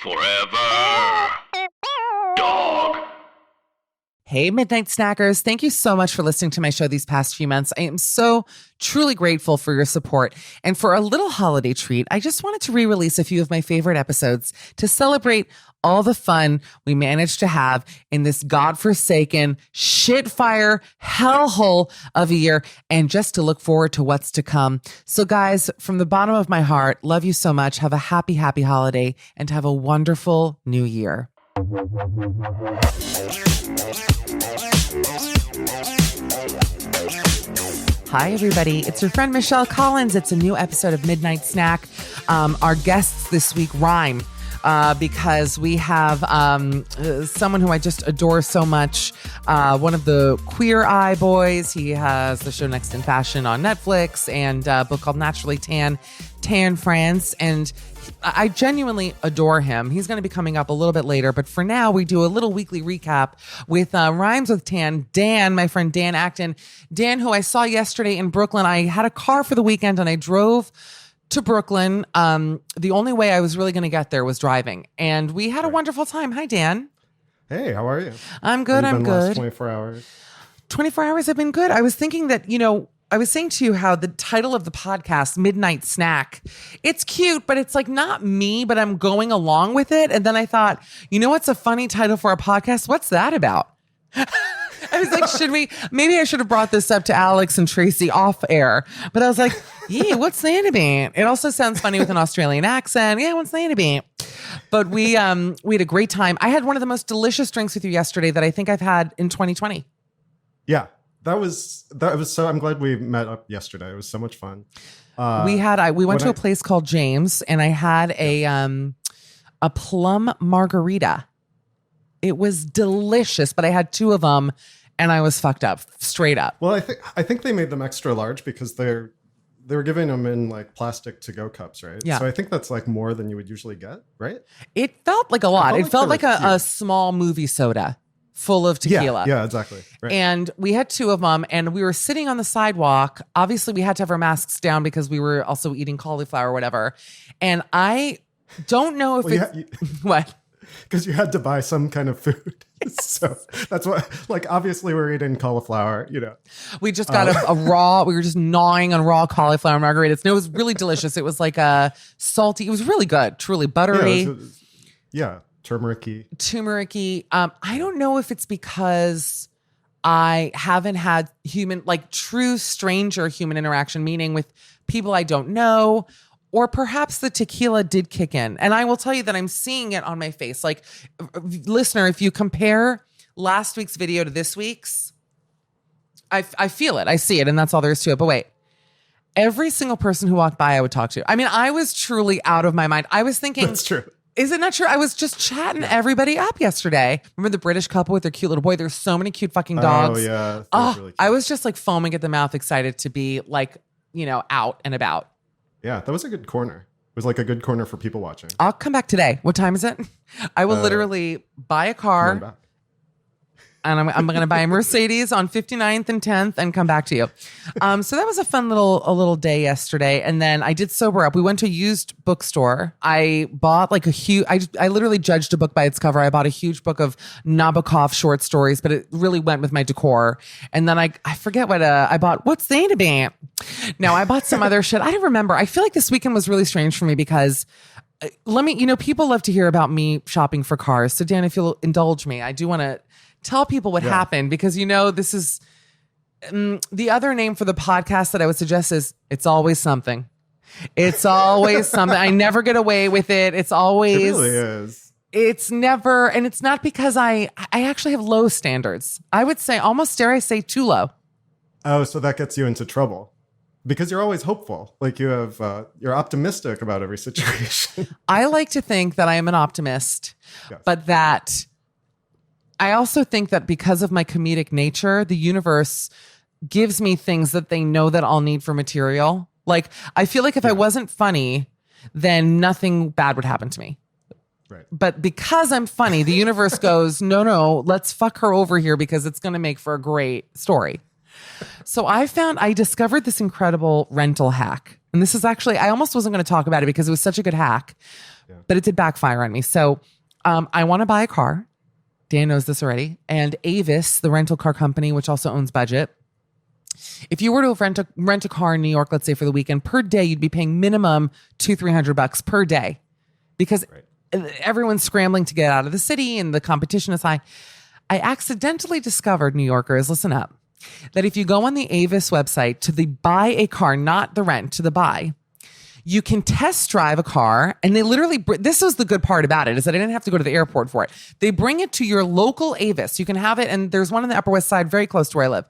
Forever. Dog. Hey, Midnight Snackers. Thank you so much for listening to my show these past few months. I am so truly grateful for your support. And for a little holiday treat, I just wanted to re-release a few of my favorite episodes to celebrate all the fun we managed to have in this godforsaken shitfire hellhole of a year, and just to look forward to what's to come. So guys, from the bottom of my heart, love you so much. Have a happy, happy holiday, and have a wonderful new year. Hi, everybody. It's your friend Michelle Collins. It's a new episode of Midnight Snack. Our guests this week rhyme because we have someone who I just adore so much. One of the Queer Eye boys. He has the show Next in Fashion on Netflix and a book called Naturally Tan France. And I genuinely adore him. He's going to be coming up a little bit later, but for now, we do a little weekly recap with Rhymes with Tan. Dan, my friend Dan Acton. Dan, who I saw yesterday in Brooklyn. I had a car for the weekend and I drove to Brooklyn. The only way I was really going to get there was driving, and we had a wonderful time. Hi, Dan. Hey, how are you? I'm good. How have you I'm been the last good. 24 hours. 24 hours have been good. I was thinking that, I was saying to you how the title of the podcast, Midnight Snack, it's cute, but it's like not me, but I'm going along with it. And then I thought, what's a funny title for a podcast? What's that about? I was like, maybe I should have brought this up to Alex and Tracy off air. But I was like, yeah, what's that about? It also sounds funny with an Australian accent. Yeah, what's that about? But we had a great time. I had one of the most delicious drinks with you yesterday that I think I've had in 2020. Yeah. That was so. I'm glad we met up yesterday. It was so much fun. We went to a place called James, and I had a plum margarita. It was delicious, but I had two of them, and I was fucked up, straight up. Well, I think they made them extra large because they were giving them in like plastic to-go cups, right? Yeah. So I think that's like more than you would usually get, right? It felt like a lot. It felt like they were a small movie soda full of tequila. Yeah, exactly. Right. And we had two of them, and we were sitting on the sidewalk. Obviously, we had to have our masks down because we were also eating cauliflower or whatever. And I don't know if what? Because you had to buy some kind of food. So that's what, like, obviously we're eating cauliflower, We just got a raw, we were just gnawing on raw cauliflower margaritas. No, it was really delicious. It was like a salty, it was really good, truly buttery. Yeah, turmeric-y. I don't know if it's because I haven't had true stranger human interaction, meaning with people I don't know, or perhaps the tequila did kick in. And I will tell you that I'm seeing it on my face. Like, listener, if you compare last week's video to this week's, I feel it. I see it. And that's all there is to it. But wait, every single person who walked by, I would talk to. I mean, I was truly out of my mind. I was thinking, that's true. Is it not true? I was just chatting everybody up yesterday. Remember the British couple with their cute little boy? There's so many cute fucking dogs. Oh, yeah. Really cute. I was just like foaming at the mouth, excited to be like, out and about. Yeah, that was a good corner. It was like a good corner for people watching. I'll come back today. What time is it? I will literally buy a car. And I'm going to buy a Mercedes on 59th and 10th and come back to you. So that was a fun little day yesterday. And then I did sober up. We went to a used bookstore. I bought like a huge, I literally judged a book by its cover. I bought a huge book of Nabokov short stories, but it really went with my decor. And then I forget what I bought. What's the about? No, I bought some other shit. I don't remember. I feel like this weekend was really strange for me because people love to hear about me shopping for cars. So Dan, if you'll indulge me, I do want to tell people what happened because, this is the other name for the podcast that I would suggest is It's Always Something. It's always something. I never get away with it. It's always. It really is. It's never. And it's not because I actually have low standards. I would say almost, dare I say, too low. Oh, so that gets you into trouble. Because you're always hopeful. Like you're optimistic about every situation. I like to think that I am an optimist, but that I also think that because of my comedic nature, the universe gives me things that they know that I'll need for material. Like, I feel like if I wasn't funny, then nothing bad would happen to me. Right. But because I'm funny, the universe goes, no, let's fuck her over here because it's going to make for a great story. So I discovered this incredible rental hack. And this is actually, I almost wasn't going to talk about it because it was such a good hack. but it did backfire on me. So I want to buy a car. Dan knows this already. And Avis, the rental car company, which also owns Budget. If you were to rent a car in New York, let's say for the weekend, per day, you'd be paying minimum $200-$300 per day because everyone's scrambling to get out of the city and the competition is high. I accidentally discovered, New Yorkers, listen up, that if you go on the Avis website to the buy a car, not the rent, to the buy, you can test drive a car, and they literally, this was the good part about it, is that I didn't have to go to the airport for it. They bring it to your local Avis. You can have it, and there's one on the Upper West Side, very close to where I live.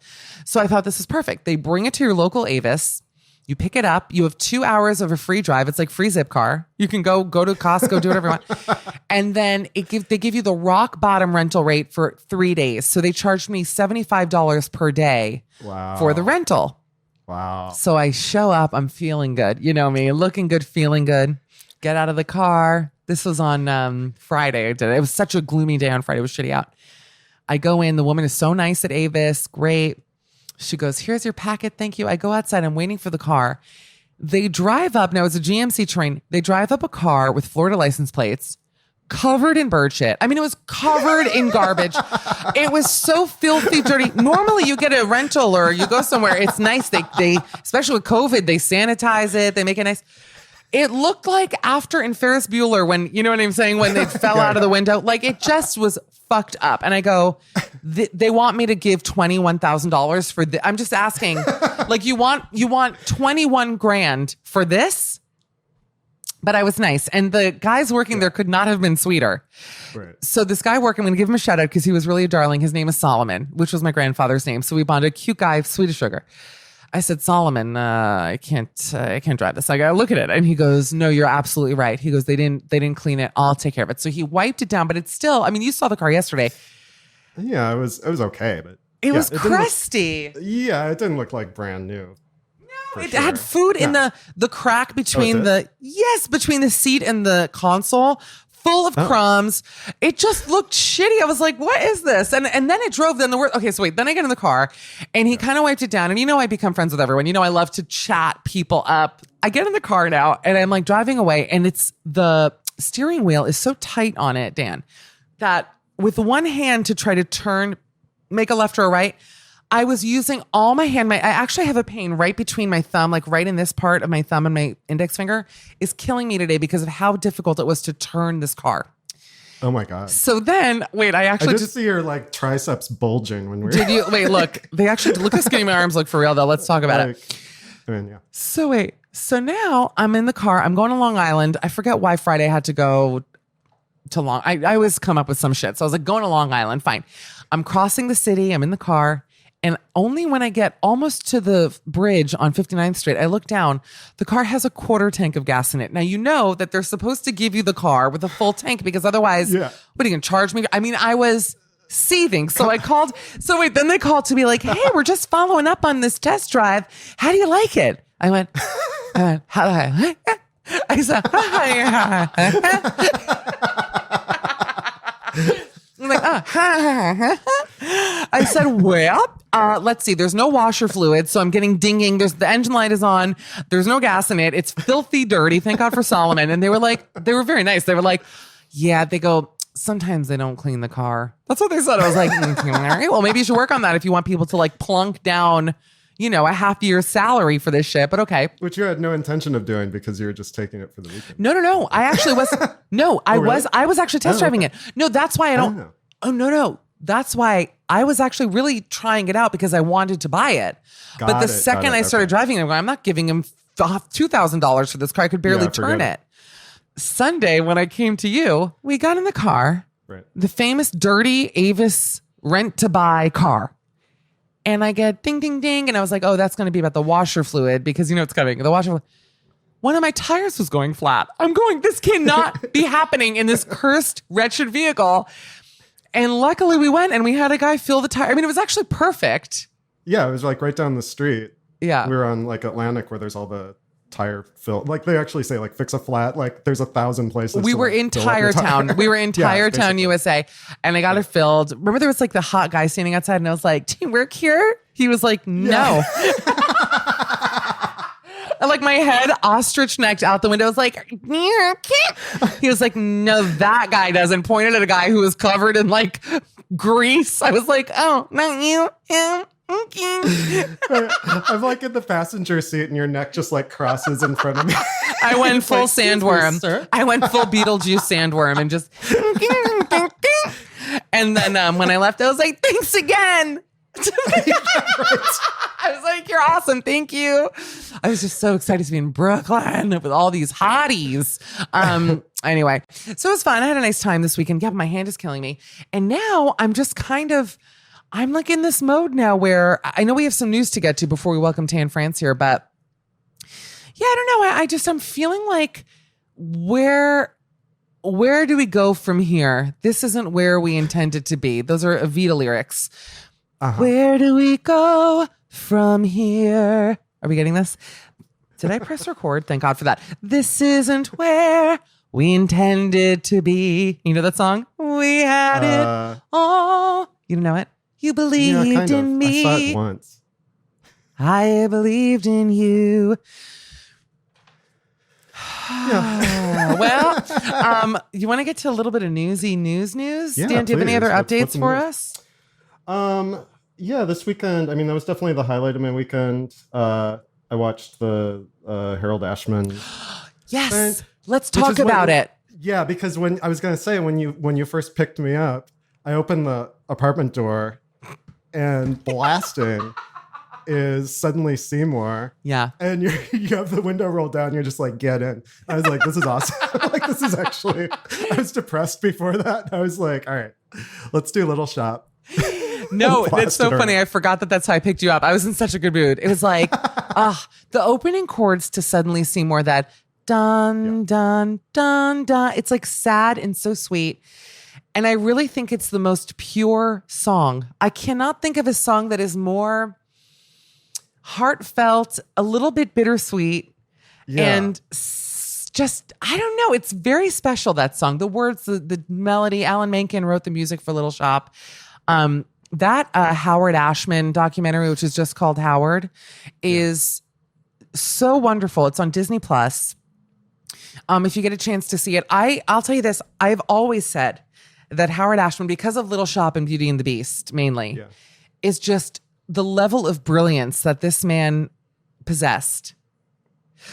So I thought this is perfect. They bring it to your local Avis. You pick it up. You have 2 hours of a free drive. It's like free zip car. You can go to Costco, do whatever you want. And then they give you the rock bottom rental rate for 3 days. So they charged me $75 per day for the rental. Wow. So I show up, I'm feeling good. You know me, looking good, feeling good. Get out of the car. This was on Friday. I did it. It was such a gloomy day on Friday. It was shitty out. I go in. The woman is so nice at Avis. Great. She goes, here's your packet. Thank you. I go outside. I'm waiting for the car. They drive up. Now, it's a GMC train. They drive up a car with Florida license plates, covered in bird shit. I mean, it was covered in garbage. It was so filthy, dirty. Normally, you get a rental or you go somewhere. It's nice. They especially with COVID, they sanitize it. They make it nice. It looked like after in Ferris Bueller when, you know what I'm saying, when they fell out of the window. Like, it just was fucked up. And I go, they want me to give $21,000 for this. I'm just asking, like, you want 21 grand for this? But I was nice. And the guys working there could not have been sweeter. Right. So this guy working, I'm going to give him a shout out because he was really a darling. His name is Solomon, which was my grandfather's name. So we bonded. Cute guy, sweet as sugar. I said, Solomon, I can't drive this. I got to look at it. And he goes, no, you're absolutely right. He goes, they didn't clean it. I'll take care of it. So he wiped it down, but it's still, I mean, you saw the car yesterday. Yeah, it was okay, but it was crusty. It didn't look like brand new. It had food in the crack between between the seat and the console, full of crumbs. It just looked shitty. I was like, what is this? And then it drove. Then then I get in the car and he kind of wiped it down. And I become friends with everyone. I love to chat people up. I get in the car now and I'm like driving away, and it's the steering wheel is so tight on it, Dan, that with one hand to try to turn, make a left or a right, I was using all my hand. I actually have a pain right between my thumb, like right in this part of my thumb and my index finger is killing me today because of how difficult it was to turn this car. Oh my God. So then, wait, I just see your like triceps bulging when we're. Did you? Wait, look, they actually, look how skinny my arms look for real though. Let's talk about it. I mean, yeah. So wait, so now I'm in the car. I'm going to Long Island. I forget why Friday I had to go to I always come up with some shit. So I was like, going to Long Island. Fine. I'm crossing the city. I'm in the car. And only when I get almost to the bridge on 59th Street, I look down, the car has a quarter tank of gas in it. Now, you know that they're supposed to give you the car with a full tank because otherwise, what are you going to charge me? I mean, I was seething. So I called. So wait, then they called to be like, hey, we're just following up on this test drive. How do you like it? I went, how do I said, I'm like, I said, well, let's see. There's no washer fluid, so I'm getting dinging. The engine light is on. There's no gas in it. It's filthy dirty. Thank God for Solomon. And they were very nice. They were like, yeah, they go, sometimes they don't clean the car. That's what they said. I was like, all right, well, maybe you should work on that if you want people to like plunk down, a half year's salary for this shit, but okay. Which you had no intention of doing because you were just taking it for the weekend. No. I actually was. No, I was actually test driving it. No, that's why I don't. Oh, no. That's why I was actually really trying it out because I wanted to buy it. But the second I started driving it, I'm not giving him $2,000 for this car. I could barely turn it. Sunday, when I came to you, we got in the car, the famous dirty Avis rent-to-buy car. And I get ding, ding, ding. And I was like, oh, that's going to be about the washer fluid because it's coming. The washer fluid. One of my tires was going flat. I'm going, this cannot be happening in this cursed, wretched vehicle. And luckily we went and we had a guy fill the tire. I mean, it was actually perfect. Yeah, it was like right down the street. Yeah. We were on like Atlantic where there's all the tire fill. Like they actually say like fix a flat. Like there's 1,000 places. We were in Tire Town. We were in Tire Town, USA. And I got it filled. Remember there was like the hot guy standing outside and I was like, do you work here? He was like, no. like my head ostrich necked out the window. I was like, he was like, no, that guy doesn't. Pointed at a guy who was covered in like grease. I was like, oh, not you, him. Okay. I'm like in the passenger seat and your neck just like crosses in front of me. I went full like, sandworm. I went full Beetlejuice sandworm and just. And then when I left, I was like, thanks again. I was like, you're awesome. Thank you. I was just so excited to be in Brooklyn with all these hotties. Anyway, so it was fun. I had a nice time this weekend. Yeah, my hand is killing me. And now I'm just I'm like in this mode now where I know we have some news to get to before we welcome Tan France here, but yeah, I don't know. I'm feeling like where do we go from here? This isn't where we intended to be. Those are Evita lyrics. Uh-huh. Where do we go from here? Are we getting this? Did I press record? Thank God for that. This isn't where we intended to be. You know that song? We had it all. You don't know it? You believed in me. I saw it once. I believed in you. Yeah. Well, you want to get to a little bit of newsy news? Yeah, Dan, do you have any other updates for us? Yeah, this weekend, I mean, that was definitely the highlight of my weekend. I watched the Harold Ashman. Yes. Event, let's talk about it. Yeah, because when you first picked me up, I opened the apartment door and blasting is Suddenly Seymour. Yeah. And you have the window rolled down. You're just like, get in. I was like, this is awesome. Like, this is actually, I was depressed before that. I was like, all right, let's do Little Shop. No, it's so funny. I forgot that's how I picked you up. I was in such a good mood. It was like, the opening chords to Suddenly Seymour, that dun, dun, dun, dun. It's like sad and so sweet. And I really think it's the most pure song. I cannot think of a song that is more heartfelt, a little bit bittersweet, and just, I don't know. It's very special, that song. The words, the melody. Alan Menken wrote the music for Little Shop. That Howard Ashman documentary, which is just called Howard, is so wonderful. It's on Disney Plus. If you get a chance to see it, I'll tell you this. I've always said that Howard Ashman, because of Little Shop and Beauty and the Beast mainly, is just the level of brilliance that this man possessed.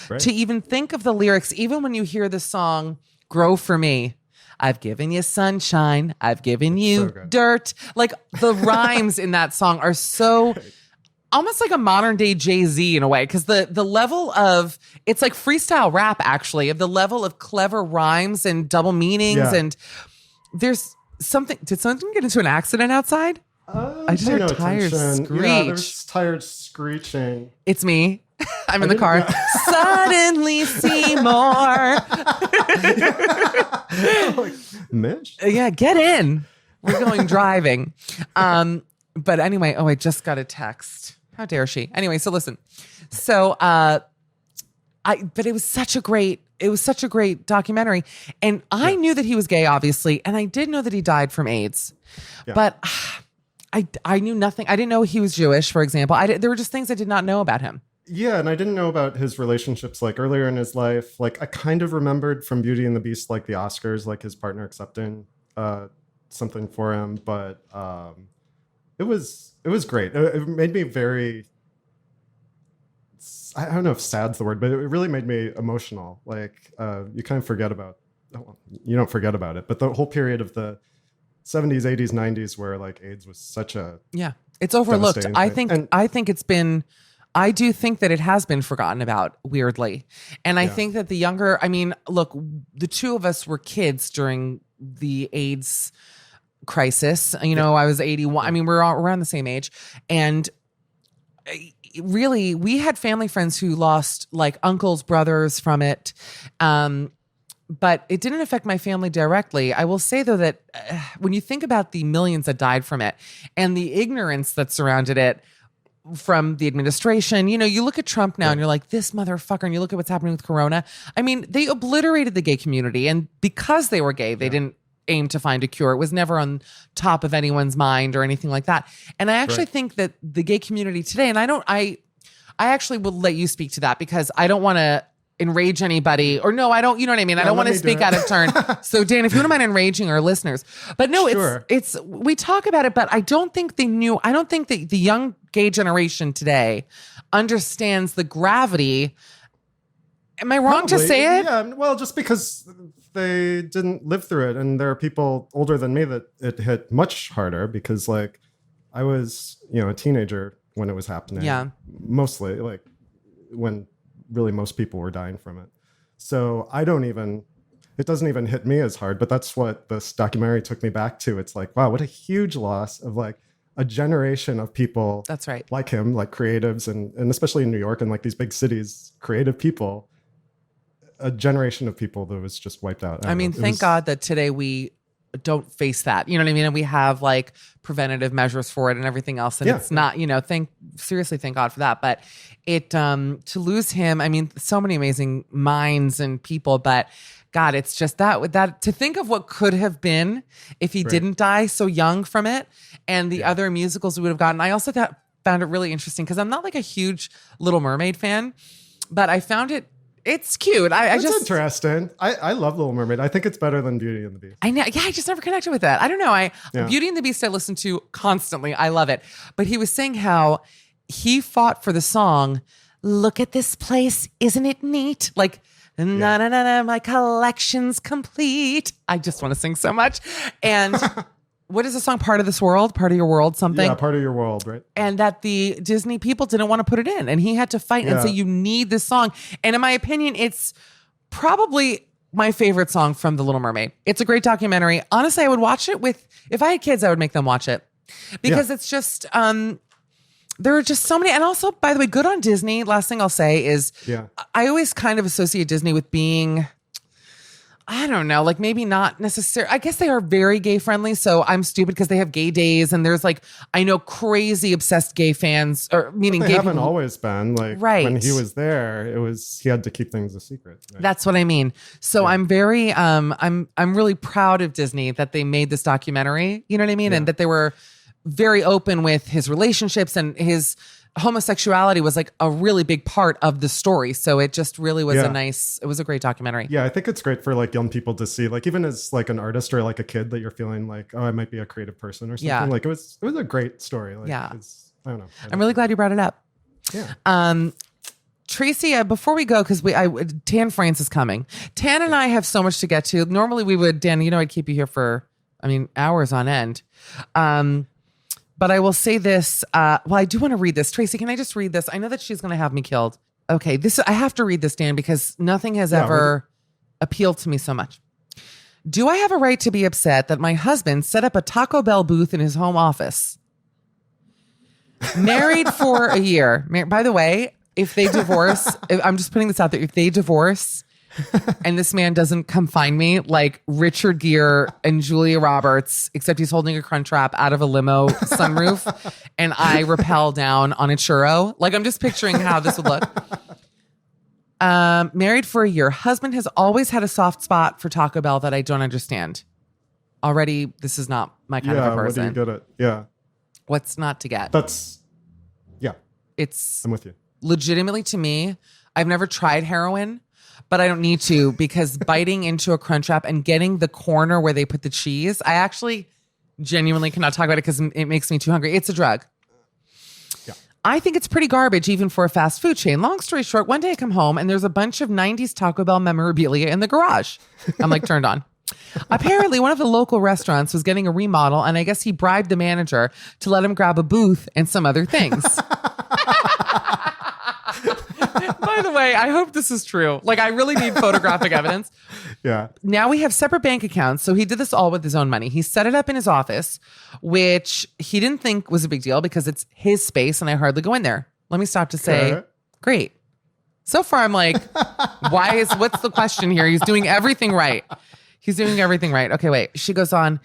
Right. To even think of the lyrics, even when you hear the song Grow For Me, I've given you sunshine, I've given you dirt. Like, the rhymes in that song are so almost like a modern day Jay-Z in a way, because the level of, it's like freestyle rap actually, of the level of clever rhymes and double meanings. And there's something, did something get into an accident outside? I just heard tires screech. Yeah, there's tires screeching. It's me. I'm in the car. Yeah. Suddenly Seymour. Like, Mish? Yeah, get in. We're going driving. But anyway, I just got a text. How dare she? Anyway, so listen. So but it was such a great documentary. And I knew that he was gay, obviously, and I did know that he died from AIDS. Yeah. But I knew nothing. I didn't know he was Jewish, for example. There were just things I did not know about him. Yeah, and I didn't know about his relationships like earlier in his life. Like, I kind of remembered from Beauty and the Beast, like the Oscars, like his partner accepting something for him. But it was great. It made me very, I don't know if sad's the word, but it really made me emotional. Like, you kind of forget about, you don't forget about it, but the whole period of the 70s, 80s, 90s where like AIDS was such a it's overlooked. I think it's been, I do think that it has been forgotten about, weirdly. And I think that the younger, I mean, look, the two of us were kids during the AIDS crisis. You know, I was 81. I mean, we're all around the same age. And really, we had family friends who lost like uncles, brothers from it. But it didn't affect my family directly. I will say, though, that when you think about the millions that died from it and the ignorance that surrounded it from the administration, you know, you look at Trump now and you're like, this motherfucker, and you look at what's happening with Corona. I mean, they obliterated the gay community. And because they were gay, they didn't aim to find a cure. It was never on top of anyone's mind or anything like that. And I actually think that the gay community today, and I actually will let you speak to that because I don't want to enrage anybody, or no, I don't, you know what I mean? I don't want to speak out of turn. So Dan, if you wouldn't mind enraging our listeners, but no, Sure. it's, we talk about it, but I don't think that the young gay generation today understands the gravity. Am I wrong to say it? Yeah, well, just because they didn't live through it, and there are people older than me that it hit much harder because like I was, a teenager when it was happening. Yeah. Mostly like when really most people were dying from it. So it doesn't even hit me as hard, but that's what this documentary took me back to. It's like, wow, what a huge loss of like a generation of people. That's right. Like him, like creatives and especially in New York and like these big cities, creative people, a generation of people that was just wiped out. I mean, thank God that today we don't face that, you know what I mean? And we have like preventative measures for it and everything else. And it's not, seriously, thank God for that. But to lose him, I mean, so many amazing minds and people, but God, it's just that to think of what could have been if he didn't die so young from it and the other musicals we would have gotten. I also found it really interesting because I'm not like a huge Little Mermaid fan, but I found it's cute. It's interesting. I love Little Mermaid. I think it's better than Beauty and the Beast. I know. Yeah, I just never connected with that. I don't know. Beauty and the Beast I listen to constantly. I love it. But he was saying how he fought for the song, "Look at this place, isn't it neat?" Like, na na na na, my collection's complete. I just want to sing so much. And what is the song? Part of This World? Part of Your World? Something? Yeah, Part of Your World, right? And that the Disney people didn't want to put it in. And he had to fight and say, you need this song. And in my opinion, it's probably my favorite song from The Little Mermaid. It's a great documentary. Honestly, I would watch it if I had kids, I would make them watch it. Because it's just, there are just so many. And also, by the way, good on Disney. Last thing I'll say is I always kind of associate Disney with being, I don't know, like maybe not necessarily. I guess they are very gay friendly. So I'm stupid because they have gay days and there's like, I know crazy obsessed gay fans, or meaning they gay haven't people. Always been like when he was there, he had to keep things a secret. Right? That's what I mean. So I'm very, I'm really proud of Disney that they made this documentary. You know what I mean? And that they were very open with his relationships, and his homosexuality was like a really big part of the story. So it just really was it was a great documentary. Yeah, I think it's great for like young people to see, like even as like an artist or like a kid that you're feeling like, oh, I might be a creative person or something. Yeah. Like it was a great story. Like, I don't know. I'm really glad you brought it up. Yeah. Tracy, before we go, because Tan France is coming. Tan and I have so much to get to. Normally we would, Dan, I'd keep you here for, hours on end. But I will say this. I do want to read this. Tracy, can I just read this? I know that she's going to have me killed. Okay, I have to read this, Dan, because nothing has ever appealed to me so much. Do I have a right to be upset that my husband set up a Taco Bell booth in his home office? Married for a year. By the way, if they divorce, I'm just putting this out there. If they divorce and this man doesn't come find me like Richard Gere and Julia Roberts, except he's holding a Crunchwrap out of a limo sunroof and I rappel down on a churro. Like, I'm just picturing how this would look. Married for a year. Husband has always had a soft spot for Taco Bell that I don't understand. Already, this is not my kind of a person. What do you get it? Yeah. What's not to get? I'm with you. Legitimately, to me, I've never tried heroin, but I don't need to, because biting into a Crunchwrap and getting the corner where they put the cheese, I actually genuinely cannot talk about it because it makes me too hungry. It's a drug. Yeah. I think it's pretty garbage, even for a fast food chain. Long story short, one day I come home and there's a bunch of 90s Taco Bell memorabilia in the garage. I'm like turned on. Apparently, one of the local restaurants was getting a remodel, and I guess he bribed the manager to let him grab a booth and some other things. By the way, I hope this is true. Like, I really need photographic evidence. Yeah. Now we have separate bank accounts. So he did this all with his own money. He set it up in his office, which he didn't think was a big deal because it's his space and I hardly go in there. Let me stop to say, great. So far, I'm like, what's the question here? He's doing everything right. He's doing everything right. Okay, wait. She goes on.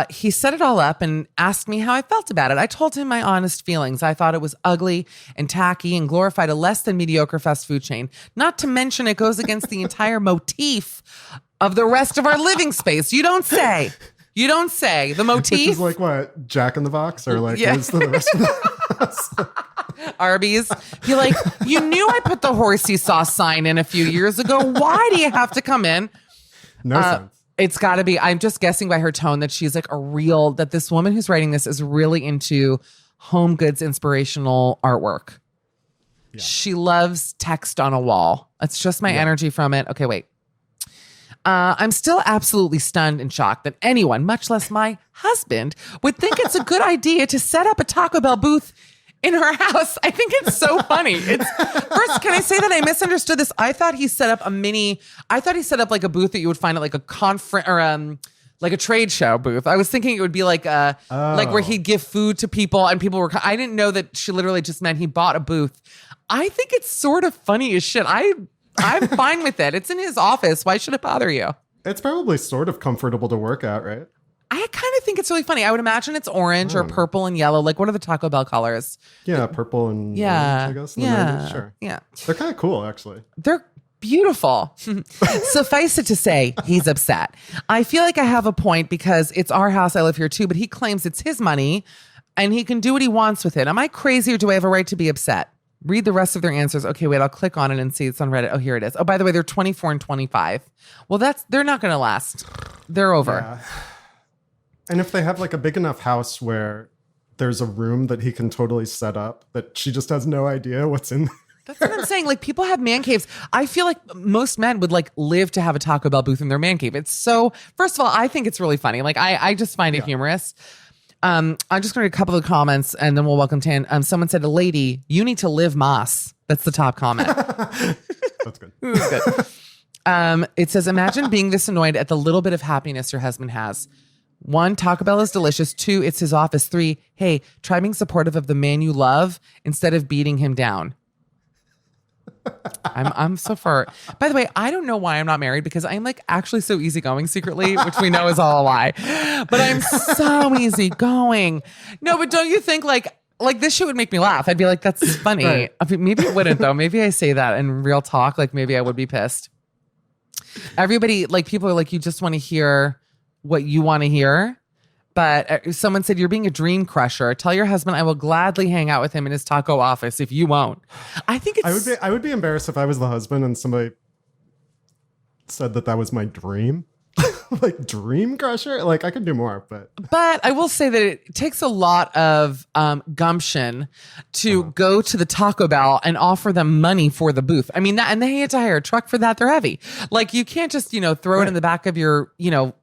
He set it all up and asked me how I felt about it. I told him my honest feelings. I thought it was ugly and tacky and glorified a less than mediocre fast food chain. Not to mention it goes against the entire motif of the rest of our living space. You don't say. You don't say. The motif. Which is like what? Jack in the Box? Or like, what is the rest of the Arby's. Be like, you knew I put the horsey sauce sign in a few years ago. Why do you have to come in? No sense. It's got to be. I'm just guessing by her tone that she's like that this woman who's writing this is really into home goods inspirational artwork. Yeah. She loves text on a wall. It's just my energy from it. Okay, wait. I'm still absolutely stunned and shocked that anyone, much less my husband, would think it's a good idea to set up a Taco Bell booth in her house. I think it's so funny. First, can I say that I misunderstood this? I thought he set up like a booth that you would find at like a conference or like a trade show booth. I was thinking it would be like like where he'd give food to people and people were. I didn't know that she literally just meant he bought a booth. I think it's sort of funny as shit. I'm fine with it. It's in his office. Why should it bother you? It's probably sort of comfortable to work out, right? I kind of think it's really funny. I would imagine it's orange or purple and yellow. Like, what are the Taco Bell colors? Yeah, purple and orange, I guess. Sure. Yeah. They're kind of cool, actually. They're beautiful. Suffice it to say, he's upset. I feel like I have a point because it's our house. I live here too, but he claims it's his money and he can do what he wants with it. Am I crazy or do I have a right to be upset? Read the rest of their answers. Okay, wait, I'll click on it and see it's on Reddit. Oh, here it is. Oh, by the way, they're 24 and 25. Well, they're not going to last. They're over. Yeah. And if they have like a big enough house where there's a room that he can totally set up that she just has no idea what's in there. That's what I'm saying. Like, people have man caves. I feel like most men would like live to have a Taco Bell booth in their man cave. It's so, first of all, I think it's really funny. Like, I just find it humorous. I'm just going to read a couple of comments and then we'll welcome Tan. Someone said, lady, you need to live Moss. That's the top comment. That's good. Good. It says, imagine being this annoyed at the little bit of happiness your husband has. 1, Taco Bell is delicious. 2, it's his office. 3, hey, try being supportive of the man you love instead of beating him down. I'm so far. By the way, I don't know why I'm not married because I'm like actually so easygoing secretly, which we know is all a lie. But I'm so easygoing. No, but don't you think like this shit would make me laugh? I'd be like, that's funny. Right. Maybe it wouldn't though. Maybe I say that in real talk. Like maybe I would be pissed. Everybody, like people are like, you just want to hear what you want to hear. But someone said, you're being a dream crusher. Tell your husband I will gladly hang out with him in his taco office if you won't. I think it's... I would be embarrassed if I was the husband and somebody said that was my dream. Like dream crusher? Like I could do more, but I will say that it takes a lot of gumption to go to the Taco Bell and offer them money for the booth. I mean that, and they had to hire a truck for that. They're heavy. Like you can't just throw it in the back of your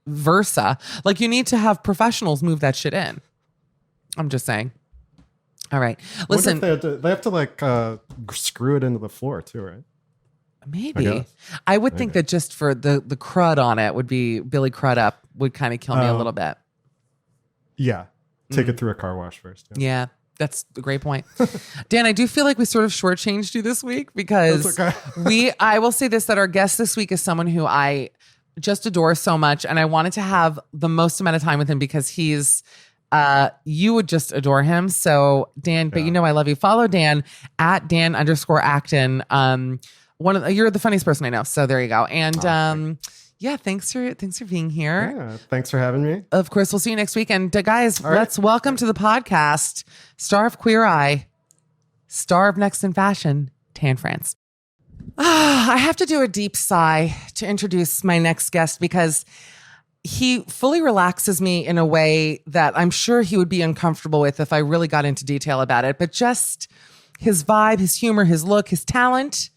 Versa. Like you need to have professionals move that shit in. I'm just saying. All right, listen. They have to like screw it into the floor too, right? Maybe. I would think that just for the crud on it would be Billy Crudup would kind of kill me a little bit. Yeah. Take it through a car wash first. Yeah. That's a great point. Dan, I do feel like we sort of shortchanged you this week because I will say this, that our guest this week is someone who I just adore so much. And I wanted to have the most amount of time with him because he's, you would just adore him. So Dan, but I love you. Follow Dan at Dan_Acton. You're the funniest person I know. So there you go. And thanks for being here. Yeah, thanks for having me. Of course, we'll see you next week. And guys, let's welcome to the podcast, star of Queer Eye, star of Next in Fashion, Tan France. I have to do a deep sigh to introduce my next guest because he fully relaxes me in a way that I'm sure he would be uncomfortable with if I really got into detail about it. But just his vibe, his humor, his look, his talent.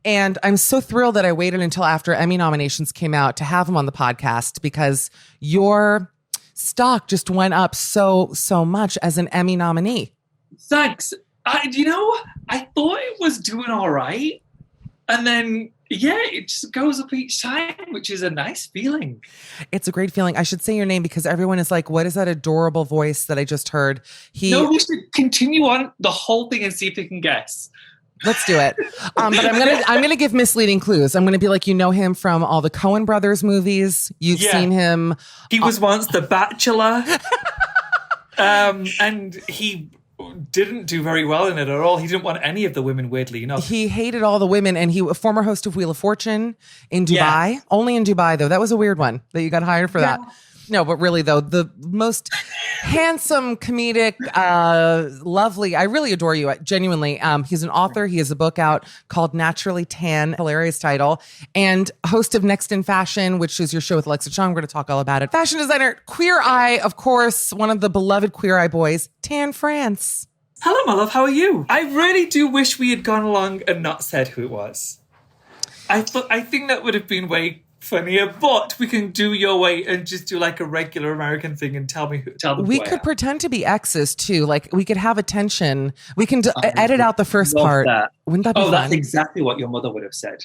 And I'm so thrilled that I waited until after Emmy nominations came out to have him on the podcast because your stock just went up so much as an Emmy nominee. Thanks. I thought it was doing all right. And then, it just goes up each time, which is a nice feeling. It's a great feeling. I should say your name because everyone is like, what is that adorable voice that I just heard? No, we should continue on the whole thing and see if they can guess. Let's do it. But I'm gonna give misleading clues. I'm gonna be like, you know him from all the Coen Brothers movies. You've seen him. He was once the Bachelor, and he didn't do very well in it at all. He didn't want any of the women, weirdly enough. He hated all the women, and he was a former host of Wheel of Fortune in Dubai. Only in Dubai, though. That was a weird one that you got hired for that. No, but really though, the most handsome, comedic, lovely. I really adore you. Genuinely. He's an author. He has a book out called Naturally Tan, hilarious title, and host of Next in Fashion, which is your show with Alexa Chung. We're going to talk all about it. Fashion designer, Queer Eye, of course, one of the beloved Queer Eye boys, Tan France. Hello, my love. How are you? I really do wish we had gone along and not said who it was. I think that would have been way funnier, but we can do your way and just do like a regular American thing and tell them we could pretend to be exes too. Like we could have attention. We can edit out the first part. That. Wouldn't that be fun? That's exactly what your mother would have said.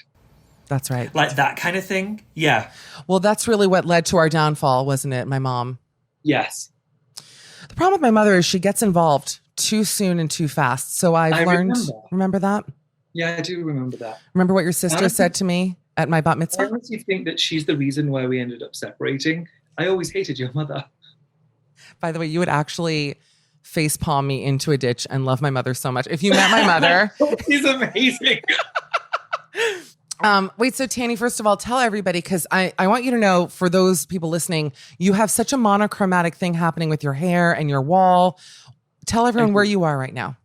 That's right. Like that kind of thing. Yeah. Well, that's really what led to our downfall, wasn't it? My mom. Yes. The problem with my mother is she gets involved too soon and too fast. So I've learned. Remember that? Yeah, I do remember that. Remember what your sister said to me at my bat mitzvah? I honestly think that she's the reason why we ended up separating. I always hated your mother. By the way, you would actually facepalm me into a ditch and love my mother so much. If you met my mother. She's amazing. Wait, so Tanny, first of all, tell everybody, because I want you to know, for those people listening, you have such a monochromatic thing happening with your hair and your wall. Tell everyone where you are right now.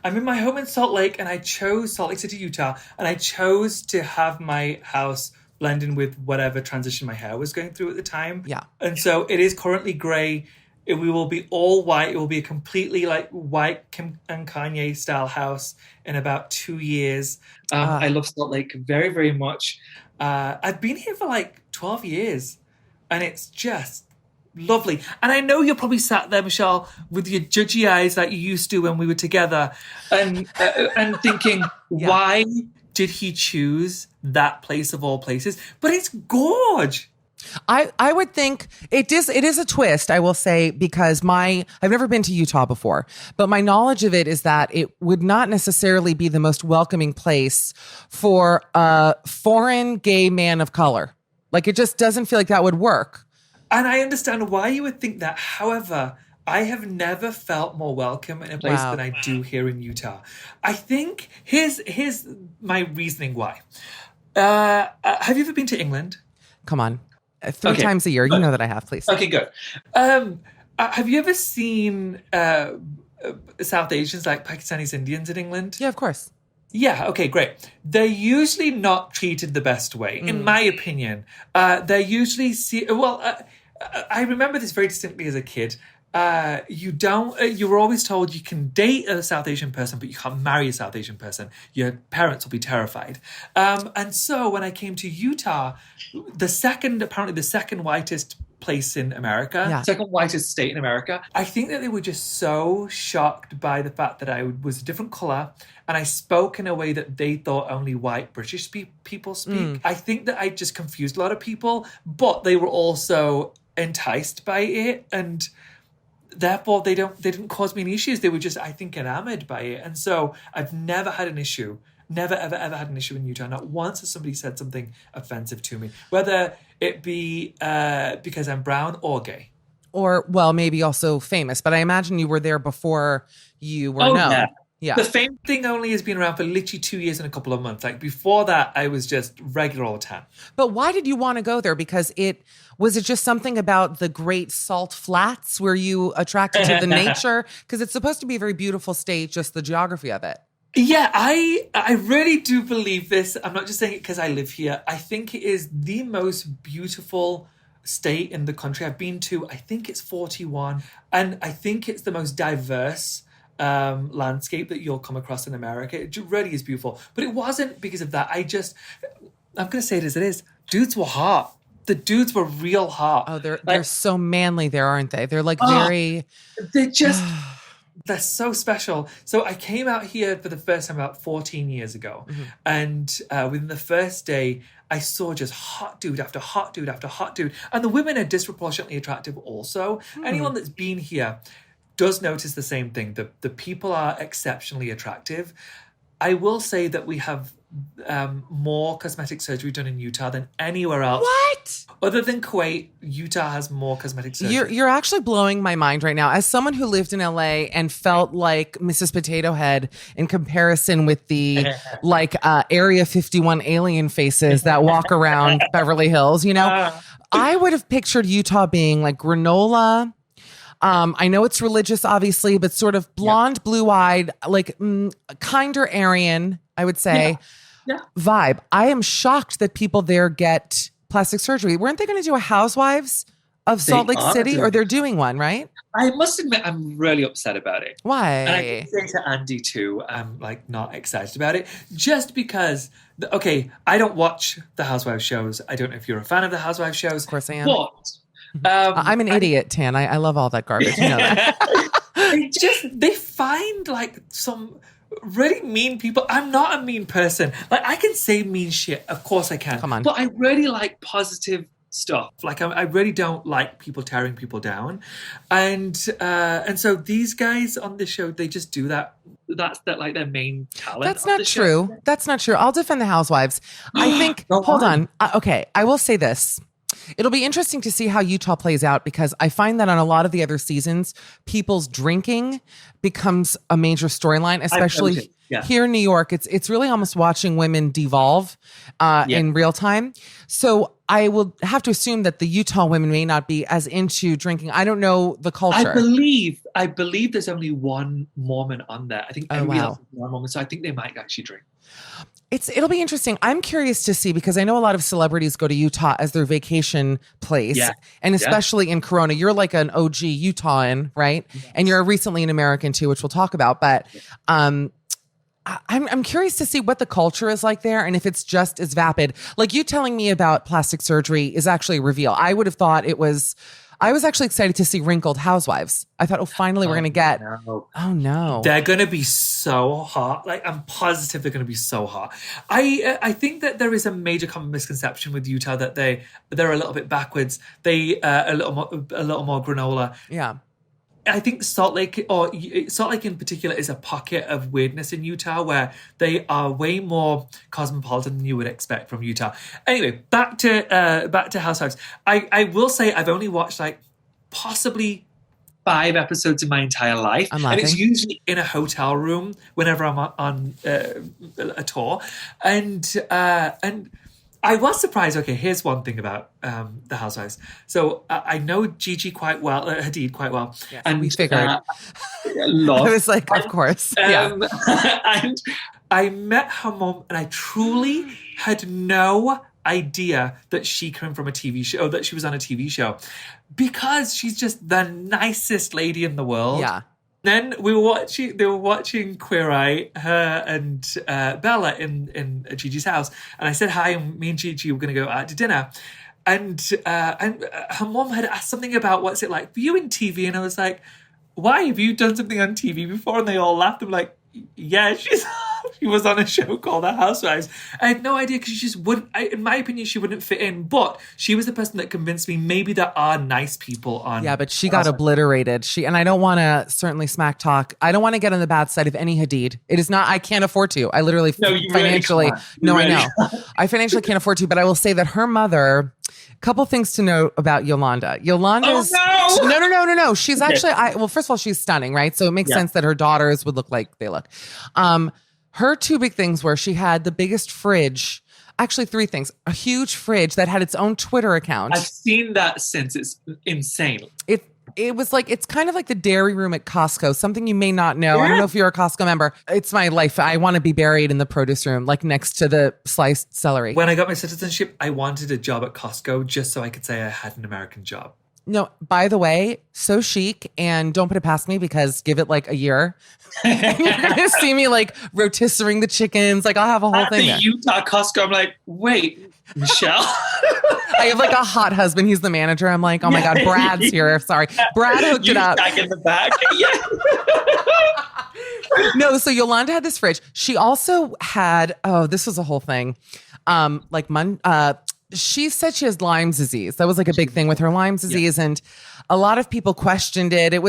I'm in my home in Salt Lake, and I chose Salt Lake City, Utah, and I chose to have my house blend in with whatever transition my hair was going through at the time. Yeah. And so it is currently gray. We will be all white. It will be a completely like white Kim and Kanye style house in about 2 years. I love Salt Lake very, very much. I've been here for like 12 years, and it's just lovely. And I know you're probably sat there, Michelle, with your judgy eyes like you used to when we were together, and thinking, why did he choose that place of all places? But it's gorge. I would think it is a twist, I will say, because I've never been to Utah before, but my knowledge of it is that it would not necessarily be the most welcoming place for a foreign gay man of color. Like, it just doesn't feel like that would work. And I understand why you would think that. However, I have never felt more welcome in a place than I do here in Utah. I think here's my reasoning why. Have you ever been to England? Come on. 3 times a year. You know that I have, please. Okay, good. Have you ever seen South Asians like Pakistanis, Indians in England? Yeah, of course. Yeah, okay, great. They're usually not treated the best way, in my opinion. They're usually I remember this very distinctly as a kid. You were always told you can date a South Asian person, but you can't marry a South Asian person. Your parents will be terrified. And so when I came to Utah, apparently the second whitest place in America. Second whitest state in America. I think that they were just so shocked by the fact that I was a different color and I spoke in a way that they thought only white British people speak. I think that I just confused a lot of people, but they were also enticed by it, and therefore they didn't cause me any issues. They were just, I think, enamored by it. And so I've never had an issue. Never, ever, ever had an issue in Utah. Not once has somebody said something offensive to me, whether it be because I'm brown or gay. Or, well, maybe also famous. But I imagine you were there before you were known. Yeah. The fame thing only has been around for literally 2 years and a couple of months. Like before that, I was just regular old Tan. But why did you want to go there? Because was it just something about the Great Salt Flats? Were you attracted to the nature? Because it's supposed to be a very beautiful state, just the geography of it. Yeah, I really do believe this. I'm not just saying it because I live here. I think it is the most beautiful state in the country. I've been to, I think it's 41. And I think it's the most diverse landscape that you'll come across in America. It really is beautiful. But it wasn't because of that. I'm going to say it as it is. Dudes were hot. The dudes were real hot. Oh, they're so manly there, aren't they? They're like very... They're just... They're so special. So I came out here for the first time about 14 years ago. Mm-hmm. And within the first day, I saw just hot dude after hot dude after hot dude. And the women are disproportionately attractive also. Anyone that's been here does notice the same thing. The people are exceptionally attractive. I will say that we have more cosmetic surgery done in Utah than anywhere else. What? Other than Kuwait, Utah has more cosmetic surgery. You're actually blowing my mind right now. As someone who lived in LA and felt like Mrs. Potato Head in comparison with the Area 51 alien faces that walk around Beverly Hills, you know, I would have pictured Utah being like granola. I know it's religious, obviously, but sort of blonde, blue-eyed, like kinder Aryan, I would say, vibe. I am shocked that people there get plastic surgery. Weren't they going to do a Housewives of Salt Lake City? Or they're doing one, right? I must admit, I'm really upset about it. Why? And I can say to Andy too, I'm like not excited about it just because, I don't watch the Housewives shows. I don't know if you're a fan of the Housewives shows. Of course I am. But I'm an idiot, Tan. I love all that garbage. You know that. they find like some really mean people. I'm not a mean person. Like I can say mean shit. Of course I can. Come on. But I really like positive stuff. Like I really don't like people tearing people down, and so these guys on the show, they just do that. That's like their main talent. That's not true. Show. That's not true. I'll defend the Housewives. I think. Hold on. Okay, I will say this. It'll be interesting to see how Utah plays out because I find that on a lot of the other seasons, people's drinking becomes a major storyline, especially here in New York. It's really almost watching women devolve in real time. So I will have to assume that the Utah women may not be as into drinking. I don't know the culture. I believe there's only one Mormon on there. I think every else is one Mormon, so I think they might actually drink. It'll be interesting. I'm curious to see because I know a lot of celebrities go to Utah as their vacation place, and especially in Corona. You're like an OG Utahan, right? Yes. And you're recently an American too, which we'll talk about. But I'm curious to see what the culture is like there and if it's just as vapid. Like you telling me about plastic surgery is actually a reveal. I would have thought it was. I was actually excited to see Wrinkled Housewives. I thought, finally we're going to get... No. Oh, no. They're going to be so hot. Like, I'm positive they're going to be so hot. I think that there is a major common misconception with Utah that they're a little bit backwards. They a little more granola. Yeah. I think Salt Lake in particular is a pocket of weirdness in Utah where they are way more cosmopolitan than you would expect from Utah. Anyway, back to Housewives. I will say I've only watched like possibly 5 episodes in my entire life, and it's usually in a hotel room whenever I'm on a tour, and I was surprised. Okay, here's one thing about the Housewives. So I know Gigi quite well, Hadid quite well. Yes, and we figured. I was like, of course. And I met her mom, and I truly had no idea that she came from a TV show, that she was on a TV show, because she's just the nicest lady in the world. Yeah. Then they were watching Queer Eye, her and Bella in Gigi's house. And I said hi, and me and Gigi were going to go out to dinner. And her mom had asked something about what's it like for you in TV. And I was like, why? Have you done something on TV before? And they all laughed. I'm like, yeah, she was on a show called The Housewives. I had no idea because she just wouldn't, in my opinion, she wouldn't fit in. But she was the person that convinced me maybe there are nice people on. Yeah, but she got obliterated. And I don't want to certainly smack talk. I don't want to get on the bad side of any Hadid. It is not, I can't afford to. I literally financially, I know. I financially can't afford to, but I will say that her mother, couple things to note about Yolanda. Yolanda's no. She's actually first of all, she's stunning, right? So it makes sense that her daughters would look like they look. Her 2 big things were she had the biggest fridge. Actually, 3 things. A huge fridge that had its own Twitter account. I've seen that since. It's insane. It was like, it's kind of like the dairy room at Costco, something you may not know. Yeah. I don't know if you're a Costco member. It's my life. I want to be buried in the produce room, like next to the sliced celery. When I got my citizenship, I wanted a job at Costco just so I could say I had an American job. No, by the way, so chic, and don't put it past me because give it like a year. And you're going to see me like rotisserie the chickens. Like I'll have a whole thing. At the Utah Costco, I'm like, wait, Michelle? I have like a hot husband. He's the manager. I'm like, oh my God, Brad's here. Sorry. Brad hooked it up. Back in the back. No, so Yolanda had this fridge. She also had, this was a whole thing. she said she has Lyme disease. That was like a big thing with her Lyme disease. And a lot of people questioned it. That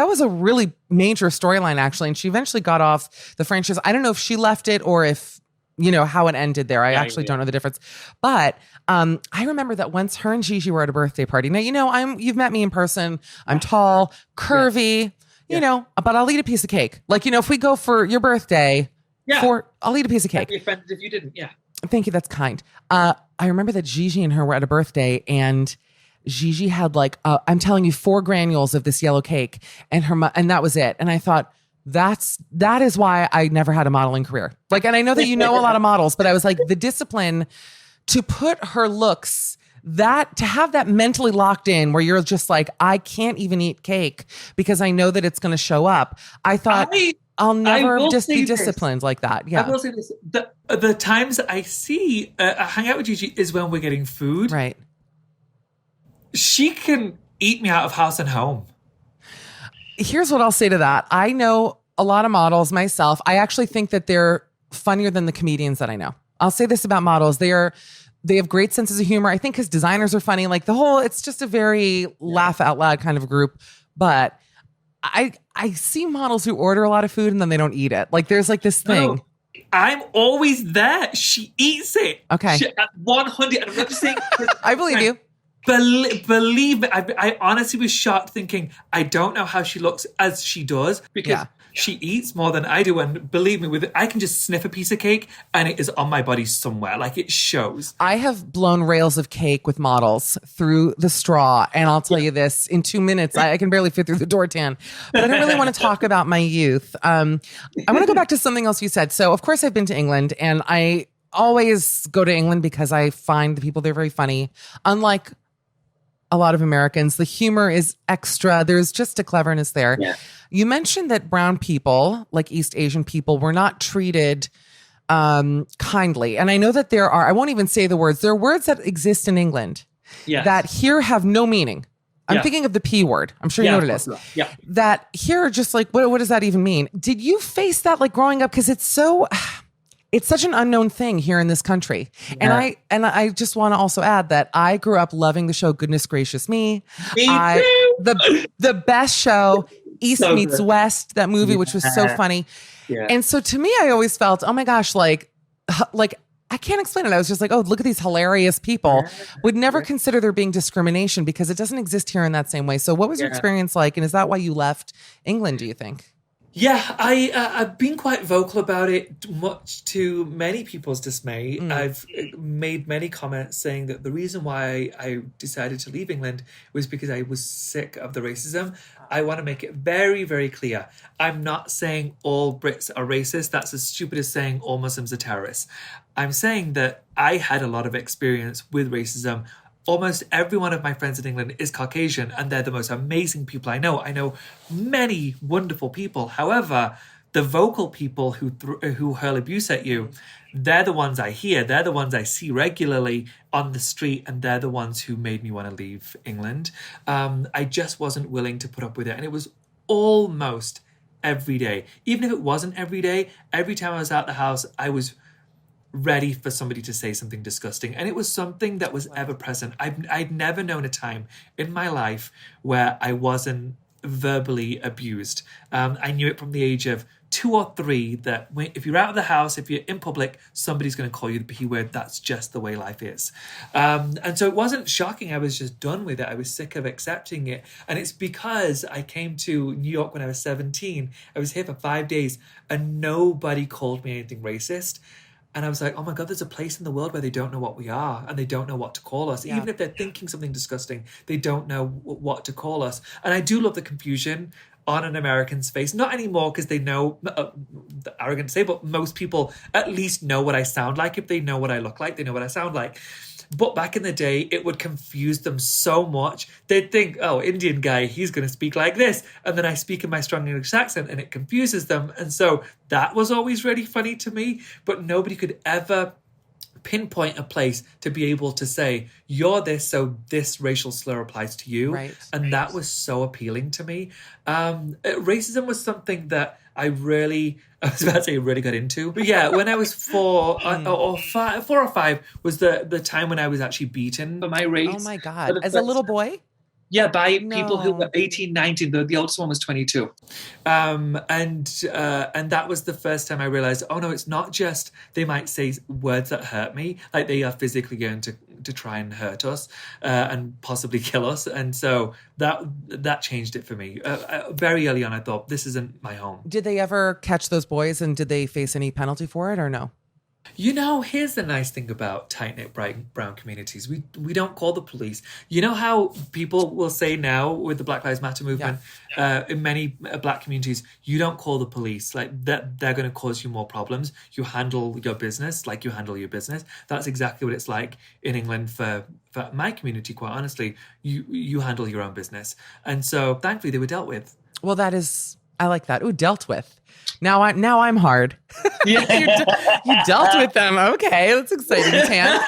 was a really major storyline, actually. And she eventually got off the franchise. I don't know if she left it or if, how it ended there. I actually don't know the difference. But I remember that once her and Gigi were at a birthday party. Now, you've met me in person. I'm tall, curvy, but I'll eat a piece of cake. Like, if we go for your birthday, I'll eat a piece of cake. I'd be offended if you didn't. Yeah. Thank you. That's kind. I remember that Gigi and her were at a birthday, and Gigi had I'm telling you, 4 granules of this yellow cake, and and that was it. And I thought, that is why I never had a modeling career. And I know that a lot of models, but I was like, the discipline to put her looks, to have that mentally locked in where you're just like, I can't even eat cake because I know that it's going to show up. I thought, I'll never just be disciplined like that. Yeah. I will say this. The times I see hang out with Gigi is when we're getting food. Right. She can eat me out of house and home. Here's what I'll say to that. I know a lot of models myself. I actually think that they're funnier than the comedians that I know. I'll say this about models. They have great senses of humor. I think because designers are funny. It's just a very laugh out loud kind of group. But I see models who order a lot of food and then they don't eat it. There's this thing. No, I'm always there. She eats it. Okay. At 100. And I'm not just saying. I believe you. Believe me. I honestly was shocked thinking, I don't know how she looks as she does because she eats more than I do. And believe me, I can just sniff a piece of cake and it is on my body somewhere. It shows. I have blown rails of cake with models through the straw. And I'll tell you this, in 2 minutes, I can barely fit through the door, Tan. But I don't really want to talk about my youth. I want to go back to something else you said. So, of course, I've been to England, and I always go to England because I find the people there very funny. Unlike a lot of Americans, the humor is extra. There's just a cleverness there. Yeah. You mentioned that brown people, like East Asian people, were not treated kindly. And I know that I won't even say the words. There are words that exist in England that here have no meaning. I'm thinking of the P word. I'm sure you know what it is. Yeah. That here are just what does that even mean? Did you face that growing up? Because it's such an unknown thing here in this country. Yeah. And I just want to also add that I grew up loving the show Goodness Gracious Me. Me too. The best show, East Meets West, that movie, which was so funny. Yeah. And so to me, I always felt, oh my gosh, I can't explain it. I was just like, oh, look at these hilarious people. Would never consider there being discrimination because it doesn't exist here in that same way. So what was your experience like? And is that why you left England, do you think? Yeah, I've been quite vocal about it, much to many people's dismay. I've made many comments saying that the reason why I decided to leave England was because I was sick of the racism. I want to make it very, very clear. I'm not saying all Brits are racist. That's as stupid as saying all Muslims are terrorists. I'm saying that I had a lot of experience with racism. Almost every one of my friends in England is Caucasian, and they're the most amazing people I know. I know many wonderful people. However, the vocal people who hurl abuse at you, they're the ones I hear. They're the ones I see regularly on the street, and they're the ones who made me want to leave England. I just wasn't willing to put up with it, and it was almost every day. Even if it wasn't every day, every time I was out the house, I was ready for somebody to say something disgusting. And it was something that was ever present. I'd never known a time in my life where I wasn't verbally abused. I knew it from the age of 2 or 3 that if you're out of the house, if you're in public, somebody's going to call you the P word. That's just the way life is. And so it wasn't shocking. I was just done with it. I was sick of accepting it. And it's because I came to New York when I was 17. I was here for 5 days and nobody called me anything racist. And I was like, oh my God, there's a place in the world where they don't know what we are and they don't know what to call us. Yeah. Even if they're thinking something disgusting, they don't know what to call us. And I do love the confusion on an American's face. Not anymore because they know, arrogant to say, but most people at least know what I sound like. If they know what I look like, they know what I sound like. But back in the day, it would confuse them so much. They'd think, oh, Indian guy, he's going to speak like this. And then I speak in my strong English accent and it confuses them. And so that was always really funny to me. But nobody could ever pinpoint a place to be able to say, you're this, so this racial slur applies to you. Right. And that was so appealing to me. Racism was something that I was about to say really got into. But yeah, when I was 4 or 5 was the time when I was actually beaten For my race. Oh my God. As a little boy? Yeah, by No. people who were 18, 19. The oldest one was 22. And that was the first time I realized, oh no, it's not just they might say words that hurt me, like they are physically going to try and hurt us and possibly kill us. And so that changed it for me. Very early on, I thought, this isn't my home. Did they ever catch those boys and did they face any penalty for it or no? You know, here's the nice thing about tight-knit brown communities. We don't call the police. You know how people will say now with the Black Lives Matter movement, in many black communities, you don't call the police. Like that, they're going to cause you more problems. You handle your business like you handle your business. That's exactly what it's like in England for my community, quite honestly. You handle your own business. And so thankfully they were dealt with. Well, I like that. Ooh, dealt with. Now I'm hard. you dealt with them. Okay, that's exciting, Tan.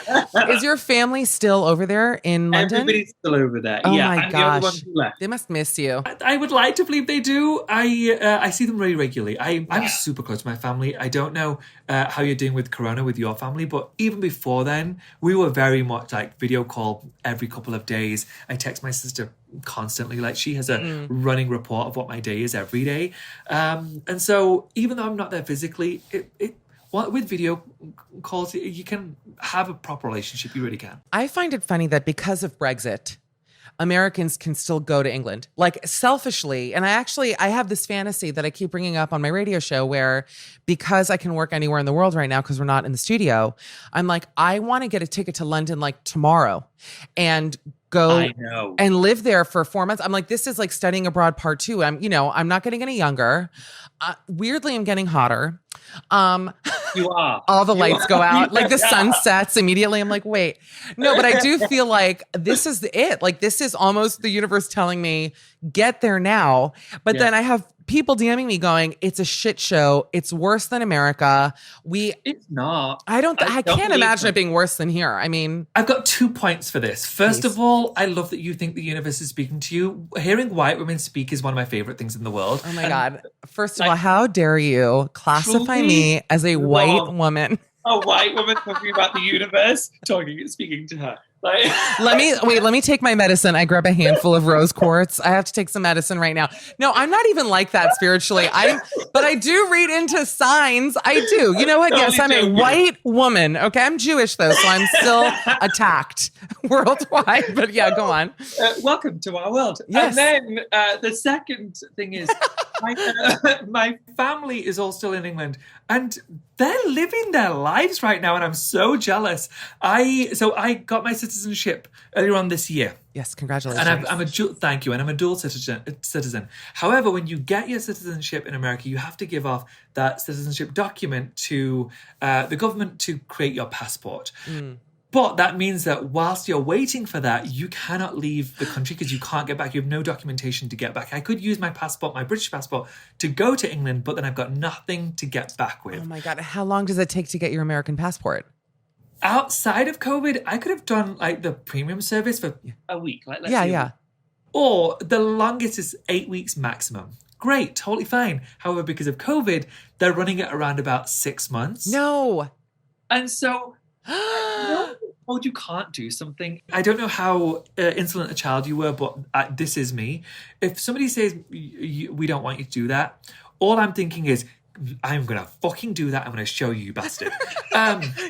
Is your family still over there in London? Everybody's still over there. Oh yeah, my I'm the only one gosh. who left. They must miss you. I would like to believe they do. I see them very regularly. I'm super close to my family. I don't know how you're doing with Corona with your family, but even before then, we were very much like video call every couple of days. I text my sister constantly. Like she has a running report of what my day is every day. And so even though I'm not there physically, with video calls, you can have a proper relationship. You really can. I find it funny that because of Brexit, Americans can still go to England. Like selfishly, and I have this fantasy that I keep bringing up on my radio show where because I can work anywhere in the world right now because we're not in the studio, I'm like, I want to get a ticket to London like tomorrow and go and live there for 4 months. I'm like, this is like studying abroad part 2. I'm not getting any younger. Weirdly, I'm getting hotter. You are. All the lights go out. Like the sun sets immediately. I'm like, wait. No, but I do feel like this is it. Like this is almost the universe telling me, get there now. But then I have people DMing me going, it's a shit show. It's worse than America. It's not. I can't imagine it being worse than here. I mean, I've got 2 points for this. First of all, I love that you think the universe is speaking to you. Hearing white women speak is one of my favorite things in the world. oh my God. First of all, how dare you classify me as a white woman? A white woman talking about the universe, speaking to her. Like, let me take my medicine. I grab a handful of rose quartz. I have to take some medicine right now. No, I'm not even like that spiritually. But I do read into signs. I do. You know what? Yes, I'm a white woman. Okay, I'm Jewish though, so I'm still attacked worldwide. But yeah, go on. Welcome to our world. Yes. And then the second thing is, My family is all still in England and they're living their lives right now. And I'm so jealous. I got my citizenship earlier on this year. Yes, congratulations. And thank you. And I'm a dual citizen. However, when you get your citizenship in America, you have to give off that citizenship document to the government to create your passport. But that means that whilst you're waiting for that, you cannot leave the country because you can't get back. You have no documentation to get back. I could use my passport, my British passport, to go to England, but then I've got nothing to get back with. Oh my God. How long does it take to get your American passport? Outside of COVID, I could have done like the premium service for a week. Like, Yeah. Or the longest is 8 weeks maximum. Great, totally fine. However, because of COVID, they're running it around about 6 months. No. And so... you can't do something. I don't know how insolent a child you were, but this is me. If somebody says, we don't want you to do that, all I'm thinking is, I'm going to fucking do that. I'm going to show you, you bastard.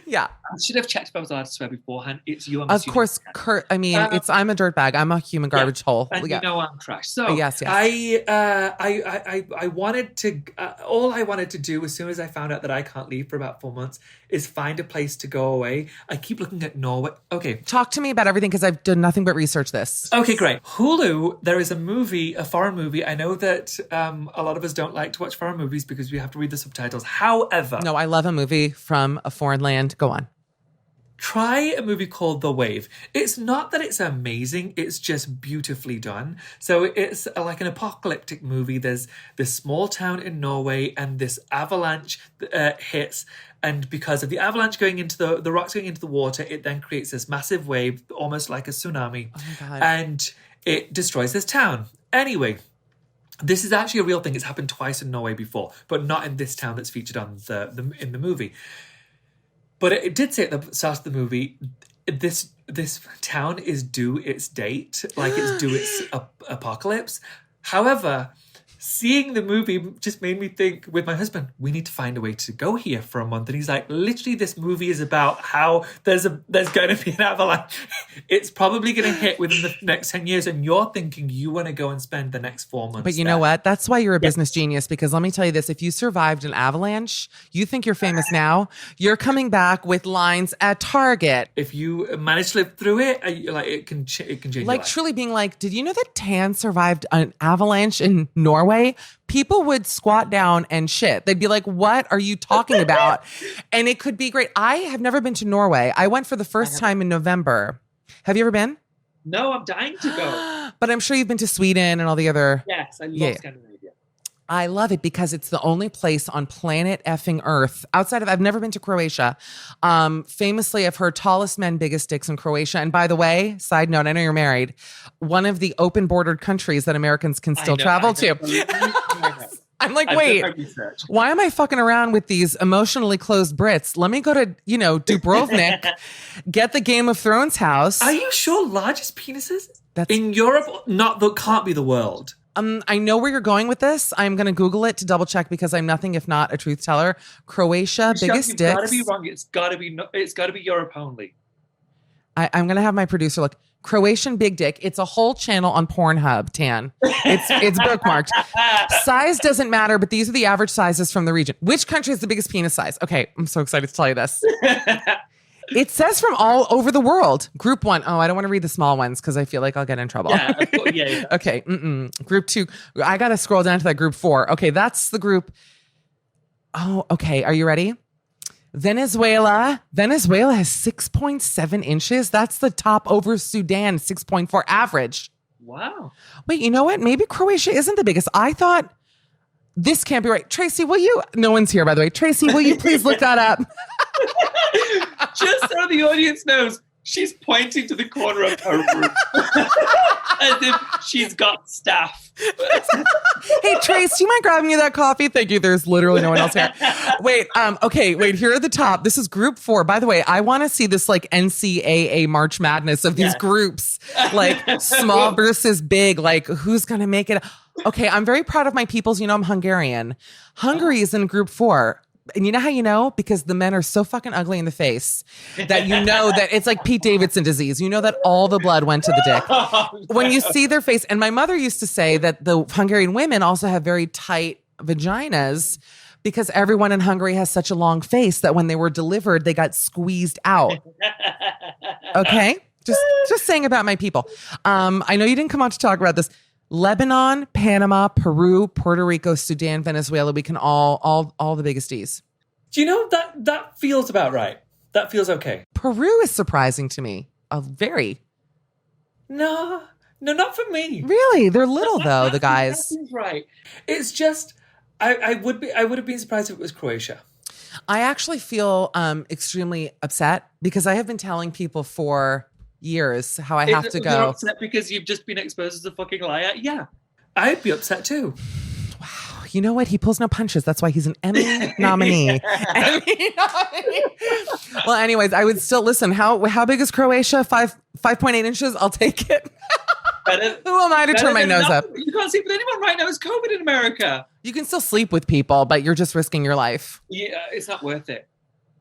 Yeah. I should have checked if I was allowed to swear beforehand. It's you. Of course, Kurt. I mean, I'm a dirtbag. I'm a human garbage hole. And you know I'm trash. So yes. I wanted to. All I wanted to do as soon as I found out that I can't leave for about 4 months is find a place to go away. I keep looking at Norway. Okay, talk to me about everything because I've done nothing but research this. Okay, great. Hulu. There is a foreign movie. I know that a lot of us don't like to watch foreign movies because we have to read the subtitles. However, no, I love a movie from a foreign land. Go on. try a movie called The Wave. It's not that it's amazing, it's just beautifully done. So it's like an apocalyptic movie. There's this small town in Norway and this avalanche hits. And because of the avalanche going into the rocks going into the water, it then creates this massive wave, almost like a tsunami. Oh my God. And it destroys this town. Anyway, this is actually a real thing. It's happened twice in Norway before, but not in this town that's featured on in the movie. But it did say at the start of the movie, this town is due its date, like it's due its apocalypse. However, seeing the movie just made me think with my husband, we need to find a way to go here for a month. And he's like, literally, this movie is about how there's going to be an avalanche. It's probably going to hit within the next 10 years. And you're thinking you want to go and spend the next 4 months. But you know what? That's why you're a business genius, because let me tell you this. If you survived an avalanche, you think you're famous now, you're coming back with lines at Target. If you manage to live through it, it can change your Like life. truly being like, did you know that Tan survived an avalanche in Norway? People would squat down and shit. They'd be like, what are you talking about? And it could be great. I have never been to Norway. I went for the first time in November. Have you ever been? No, I'm dying to go. But I'm sure you've been to Sweden and all the other. Yes, I love Scandinavia. I love it because it's the only place on planet effing Earth outside of, I've never been to Croatia. Famously, I've heard tallest men, biggest dicks in Croatia. And by the way, side note, I know you're married, one of the open bordered countries that Americans can still travel to. I'm like, wait, why am I fucking around with these emotionally closed Brits? Let me go to, Dubrovnik, get the Game of Thrones house. Are you sure largest penises? That's in Europe, can't be the world. I know where you're going with this. I'm going to Google it to double check because I'm nothing if not a truth teller. Croatia, biggest dicks. It's got to be wrong. It's got to be Europe only. I'm going to have my producer look. Croatian big dick. It's a whole channel on Pornhub, Tan. It's bookmarked. Size doesn't matter, but these are the average sizes from the region. Which country is the biggest penis size? Okay, I'm so excited to tell you this. It says from all over the world. Group 1. Oh, I don't want to read the small ones because I feel like I'll get in trouble. Yeah. Okay. Group 2. I got to scroll down to that group 4. Okay, that's the group. Oh, okay. Are you ready? Venezuela has 6.7 inches. That's the top over Sudan, 6.4 average. Wow. Wait, you know what? Maybe Croatia isn't the biggest. I thought this can't be right. Tracy, will you? No one's here, by the way. Tracy, will you please look that up? Just so the audience knows, she's pointing to the corner of her room as if she's got staff. Hey, Trace, do you mind grabbing me that coffee? Thank you. There's literally no one else here. Wait, here at the top. This is group 4. By the way, I want to see this like NCAA March Madness of these groups, like small versus big, like who's going to make it. Okay, I'm very proud of my peoples. I'm Hungarian. Hungary is in group 4. And you know how you know? Because the men are so fucking ugly in the face that you know that it's like Pete Davidson disease. You know that all the blood went to the dick. When you see their face. And my mother used to say that the Hungarian women also have very tight vaginas because everyone in Hungary has such a long face that when they were delivered, they got squeezed out. Okay? Just saying about my people. I know you didn't come on to talk about this. Lebanon, Panama, Peru, Puerto Rico, Sudan, Venezuela. We can all the biggest D's. Do you know that feels about right? That feels okay. Peru is surprising to me. Very. No, not for me. Really? They're little though, the guys. That seems right. It's just I would have been surprised if it was Croatia. I actually feel extremely upset because I have been telling people for years how I have to go. You're upset because you've just been exposed as a fucking liar? Yeah. I'd be upset too. Wow. You know what? He pulls no punches. That's why he's an Emmy nominee. Well, anyways, I would still listen. How big is Croatia? 5.8 inches? I'll take it. Who am I to turn my nose up? You can't sleep with anyone right now. It's COVID in America. You can still sleep with people, but you're just risking your life. Yeah, it's not worth it.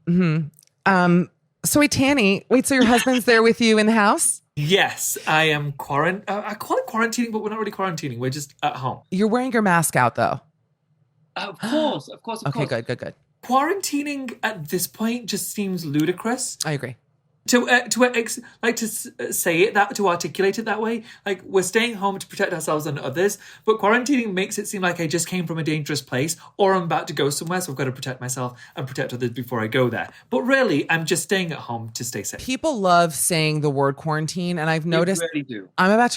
Mm-hmm. So wait, Tanny, so your husband's there with you in the house? Yes, I am I call it quarantining, but we're not really quarantining. We're just at home. You're wearing your mask out, though. Of course. Okay, good. Quarantining at this point just seems ludicrous. I agree. to say it that, to articulate it that way. Like, we're staying home to protect ourselves and others, but quarantining makes it seem like I just came from a dangerous place, or I'm about to go somewhere, so I've got to protect myself and protect others before I go there. But really, I'm just staying at home to stay safe. People love saying the word quarantine, and I've noticed. They really do. I'm about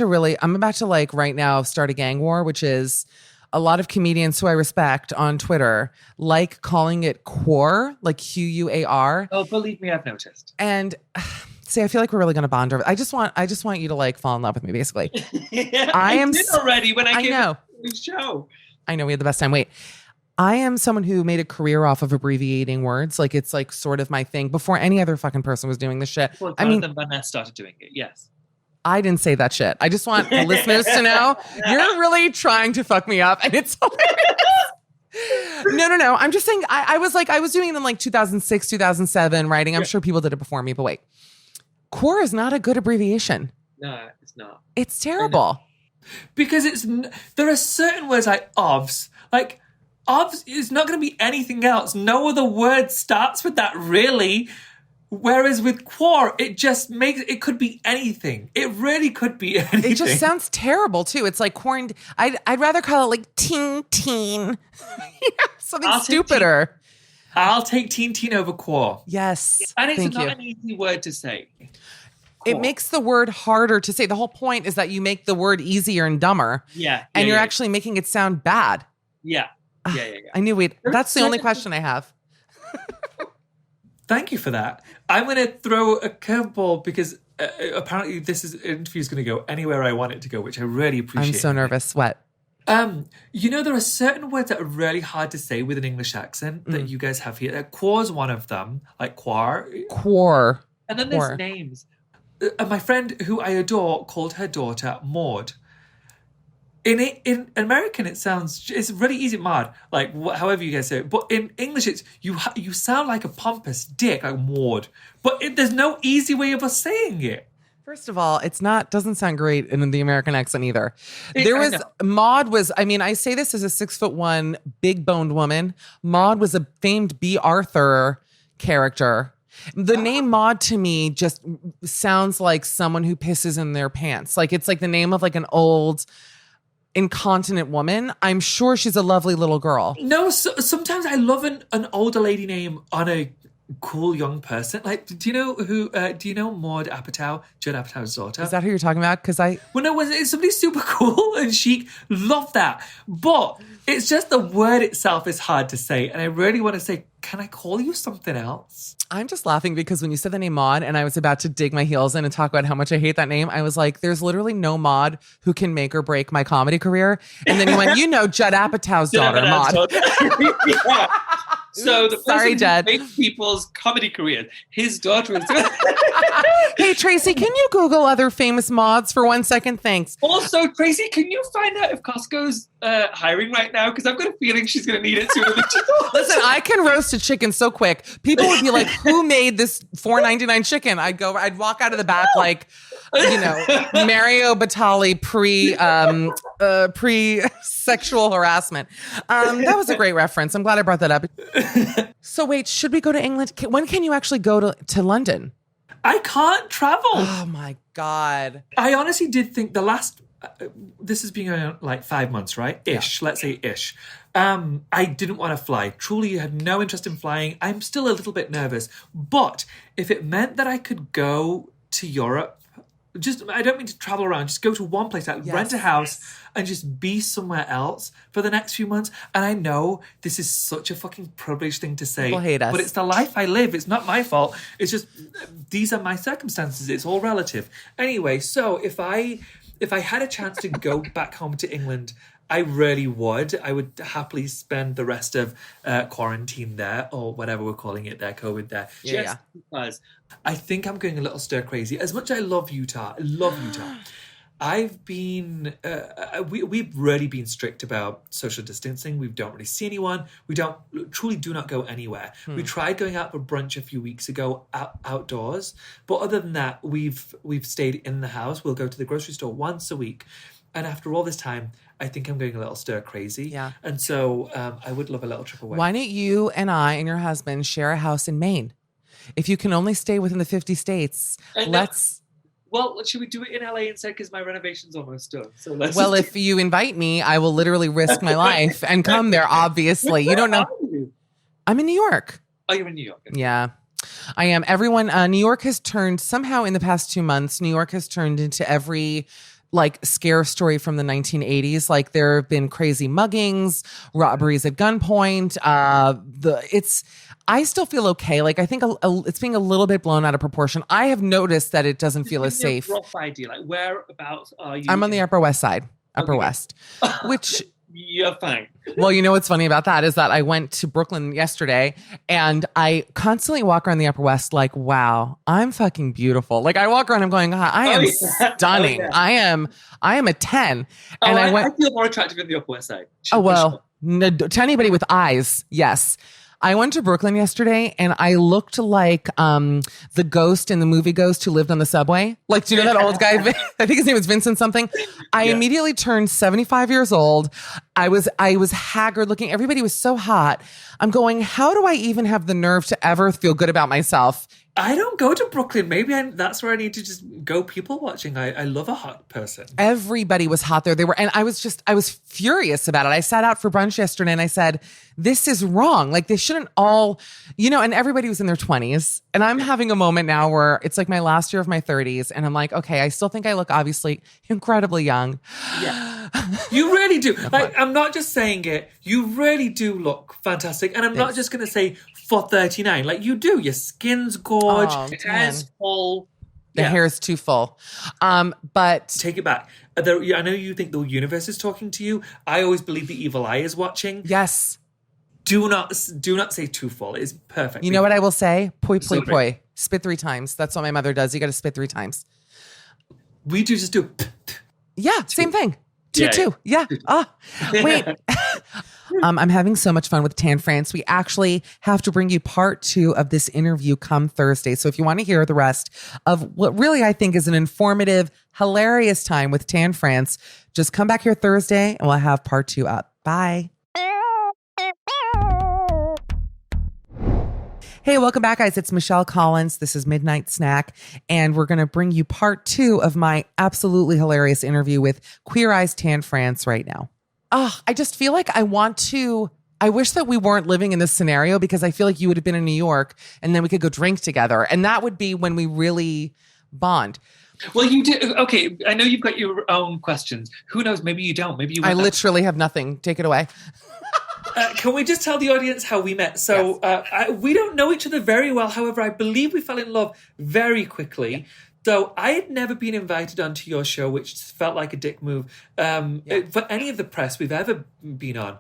to like right now start a gang war, which is a lot of comedians who I respect on Twitter like calling it quar, like Quar. Oh, believe me, I've noticed. And see, I feel like we're really going to bond over. I just want you to like fall in love with me, basically. Yeah, I did already when I came know. to the show. I know we had the best time. Wait, I am someone who made a career off of abbreviating words. Like, it's like sort of my thing before any other fucking person was doing this shit. Well, I mean, Vanessa started doing it. Yes. I didn't say that shit. I just want the listeners to know you're really trying to fuck me up, and it's hilarious. No. I'm just saying I was doing it in like 2006, 2007 writing. I'm sure people did it before me, but wait. Quar is not a good abbreviation. No, it's not. It's terrible. Because there are certain words like ovs. Like, ovs is not going to be anything else. No other word starts with that, really. Whereas with quar, it just it could be anything. It really could be anything. It just sounds terrible too. It's like quarantine. I'd rather call it like teen. Something stupider. I'll take teen over quar. Yes. And it's Thank not you. an easy word to say. It makes the word harder to say. The whole point is that you make the word easier and dumber. Yeah. And you're actually making it sound bad. Yeah. I knew that's the only question I have. Thank you for that. I'm going to throw a curveball because apparently this interview is going to go anywhere I want it to go, which I really appreciate. I'm so nervous. What? There are certain words that are really hard to say with an English accent that you guys have here. Quar's one of them, like quar. Quar. And then there's names. My friend who I adore called her daughter Maud. In American, it's really easy, Maud, like however you guys say it. But in English, it's you sound like a pompous dick, like Maud. But there's no easy way of us saying it. First of all, doesn't sound great in the American accent either. Maud was, I say this as a 6'1" big boned woman. Maud was a famed B. Arthur character. The name Maud to me just sounds like someone who pisses in their pants. Like, it's like the name of like an old incontinent woman. I'm sure she's a lovely little girl. No, sometimes I love an older lady name on a cool young person. Like, do you know Maud Apatow, Judd Apatow's daughter? Is that who you're talking about? Because it's somebody super cool and chic. Love that. But it's just the word itself is hard to say. And I really want to say, can I call you something else? I'm just laughing because when you said the name Maud and I was about to dig my heels in and talk about how much I hate that name, I was like, there's literally no Maud who can make or break my comedy career. And then you went, Judd Apatow's daughter, Maud. Yeah. So the Sorry, person Judd. who makes people's comedy careers, his daughter is. Hey, Tracy, can you Google other famous Mauds for 1 second? Thanks. Also, Tracy, can you find out if Costco's hiring right now? Because I've got a feeling she's going to need it sooner than she thought. Listen, I can roast a chicken so quick. People would be like, who made this $4.99 chicken? I'd walk out of the back like, Mario Batali pre-sexual harassment. That was a great reference. I'm glad I brought that up. So wait, should we go to England? When can you actually go to London? I can't travel. Oh my God. I honestly did think the last, this has been going on like 5 months, right? Ish, let's say ish. I didn't want to fly. Truly had no interest in flying. I'm still a little bit nervous. But if it meant that I could go to Europe, I don't mean to travel around, just go to one place, rent a house and just be somewhere else for the next few months. And I know this is such a fucking privileged thing to say. People hate us. But it's the life I live. It's not my fault. It's just, these are my circumstances. It's all relative. Anyway, so if I had a chance to go back home to England, I really would. I would happily spend the rest of quarantine there, or whatever we're calling it there, COVID there. Yeah. Because I think I'm going a little stir crazy. As much as I love Utah, I've been, we've really been strict about social distancing. We don't really see anyone. We truly do not go anywhere. We tried going out for brunch a few weeks ago outdoors. But other than that, we've stayed in the house. We'll go to the grocery store once a week. And after all this time, I think I'm going a little stir crazy. Yeah. And so I would love a little trip away. Why don't you and I and your husband share a house in Maine? if you can only stay within the 50 states, let's. Well, should we do it in LA instead? Because my renovation's almost done. So let's. Well, if you invite me, I will literally risk my life and come there. Obviously, you don't know. I'm in New York. Oh, you're in New York. Yeah, I am. Everyone, New York has turned somehow in the past 2 months. New York has turned into every like scare story from the 1980s. Like there have been crazy muggings, robberies at gunpoint. I still feel okay. Like I think it's being a little bit blown out of proportion. I have noticed that it doesn't feel as safe. Rough idea. Like whereabouts are you? I'm on the Upper West Side, Upper West, which. You're fine. Well, you know what's funny about that is that I went to Brooklyn yesterday and I constantly walk around the Upper West like, wow, I'm fucking beautiful. Like I walk around, I'm going, I am stunning. I am a 10. And I feel more attractive in the Upper West Side. To anybody with eyes, yes. I went to Brooklyn yesterday and I looked like the ghost in the movie Ghost who lived on the subway. Like, do you know that old guy? I think his name was Vincent something. I immediately turned 75 years old. I was haggard looking. Everybody was so hot. I'm going, how do I even have the nerve to ever feel good about myself? I don't go to Brooklyn. Maybe that's where I need to just go people watching. I love a hot person. Everybody was hot there. And I was furious about it. I sat out for brunch yesterday and I said, this is wrong. Like they shouldn't all, and everybody was in their 20s. And I'm having a moment now where it's like my last year of my 30s. And I'm like, okay, I still think I look obviously incredibly young. Yeah. You really do. Like, I'm not just saying it. You really do look fantastic. And I'm not just going to say for 39. Like you do. Your skin's gorgeous. Your hair's full. The hair is too full. But take it back. I know you think the universe is talking to you. I always believe the evil eye is watching. Yes. Do not say too full. It's perfect. You know what I will say? Poi, poi, poi. Spit 3 times. That's what my mother does. You got to spit 3 times. We just do. Yeah, same thing. Two. Yeah. Wait. I'm having so much fun with Tan France. We actually have to bring you part 2 of this interview come Thursday. So if you want to hear the rest of what really I think is an informative, hilarious time with Tan France, just come back here Thursday and we'll have part 2 up. Bye. Hey, welcome back, guys. It's Michelle Collins. This is Midnight Snack, and we're going to bring you part 2 of my absolutely hilarious interview with Queer Eye's Tan France right now. I just feel like I wish that we weren't living in this scenario because I feel like you would have been in New York and then we could go drink together. And that would be when we really bond. Well, you do. Okay, I know you've got your own questions. Who knows? Maybe you don't. Maybe you. I literally have nothing. Take it away. Can we just tell the audience how we met? So we don't know each other very well. However, I believe we fell in love very quickly. Yeah. So I had never been invited onto your show, which felt like a dick move for any of the press we've ever been on.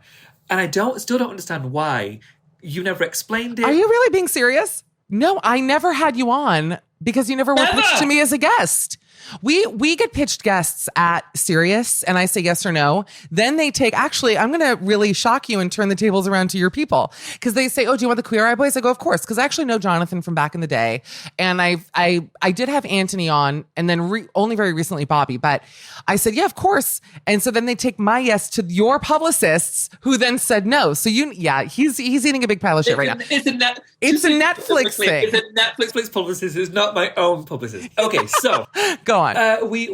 And I still don't understand why. You never explained it. Are you really being serious? No, I never had you on because you never were pitched to me as a guest. We get pitched guests at Sirius and I say yes or no. Then they actually, I'm going to really shock you and turn the tables around to your people. Cause they say, oh, do you want the Queer Eye Boys? I go, of course. Cause I actually know Jonathan from back in the day. And I did have Anthony on and then only very recently Bobby, but I said, yeah, of course. And so then they take my yes to your publicists who then said no. So he's eating a big pile of shit right now. It's a Netflix thing. It's a Netflix publicist. It's not my own publicist. Okay. So go on. We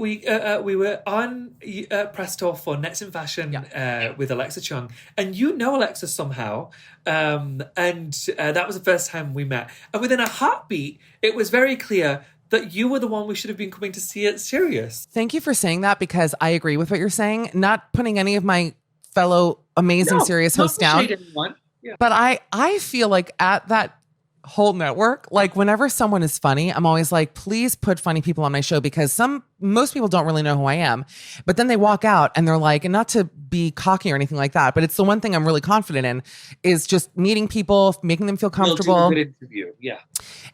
were on press tour for Next in Fashion with Alexa Chung, and you know Alexa somehow, and that was the first time we met. And within a heartbeat, it was very clear that you were the one we should have been coming to see at Sirius. Thank you for saying that because I agree with what you're saying. Not putting any of my fellow amazing Sirius hosts down, but I feel like at that whole network, like whenever someone is funny, I'm always like, please put funny people on my show because most people don't really know who I am, but then they walk out and they're like, and not to be cocky or anything like that, but it's the one thing I'm really confident in is just meeting people, making them feel comfortable. We'll do a good interview. Yeah.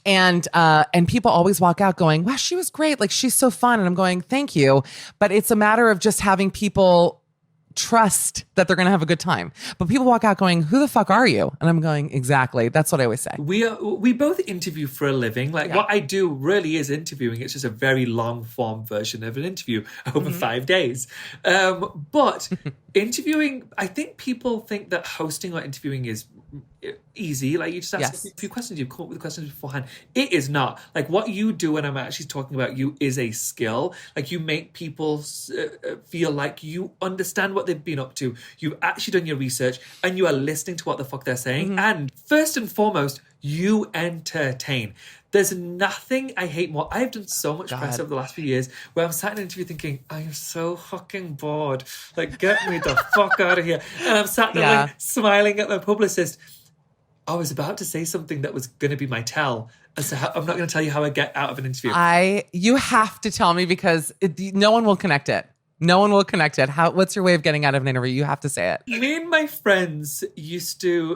And people always walk out going, wow, she was great. Like she's so fun. And I'm going, thank you. But it's a matter of just having people trust that they're going to have a good time. But people walk out going, who the fuck are you? And I'm going, exactly. That's what I always say. We both interview for a living. Like what I do really is interviewing. It's just a very long form version of an interview over 5 days. But interviewing, I think people think that hosting or interviewing is easy. Like, you just ask Yes. a few questions. You've come up with the questions beforehand. It is not. Like, what you do when I'm actually talking about you is a skill. Like, you make people feel like you understand what they've been up to. You've actually done your research and you are listening to what the fuck they're saying. And first and foremost, you entertain. There's nothing I hate more. I've done so much press over the last few years where I'm sat in an interview thinking, I am so fucking bored. Like, get me the fuck out of here. And I'm sat there like smiling at my publicist. I was about to say something that was going to be my tell. And so I'm not going to tell you how I get out of an interview. You have to tell me because no one will connect it. No one will connect it. What's your way of getting out of an interview? You have to say it. Me and my friends used to,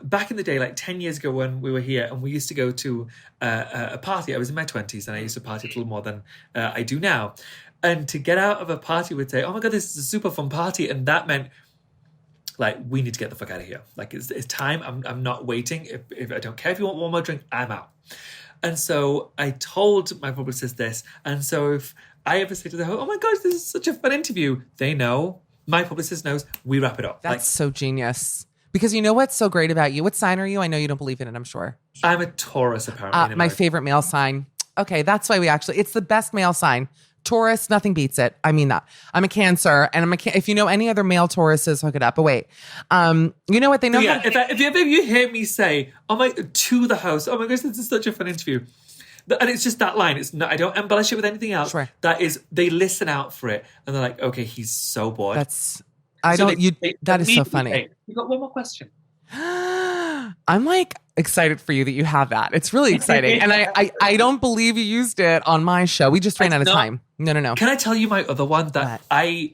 back in the day, like 10 years ago when we were here, and we used to go to a party. I was in my 20s and I used to party a little more than I do now. And to get out of a party, we'd say, oh my God, this is a super fun party. And that meant, like, we need to get the fuck out of here. Like, it's time. I'm not waiting. If I don't care if you want one more drink, I'm out. And so I told my publicist this. And so if I ever say to them, oh my gosh, this is such a fun interview, they know, my publicist knows, we wrap it up. That's so genius. Because you know what's so great about you? What sign are you? I know you don't believe in it, I'm sure. I'm a Taurus, apparently. My favorite male sign. Okay, that's why it's the best male sign. Taurus, nothing beats it. I mean that. I'm a Cancer, and if you know any other male Tauruses, hook it up. But wait, you know what? They know. Yeah, if you hear me say, to the host, oh my gosh, this is such a fun interview. And it's just that line. It's not, I don't embellish it with anything else. Sure. That is, they listen out for it, and they're like, okay, he's so bored. That is so funny. You got one more question. I'm like excited for you that you have that. It's really exciting. And I don't believe you used it on my show. We just ran out of time. No. Can I tell you my other one that I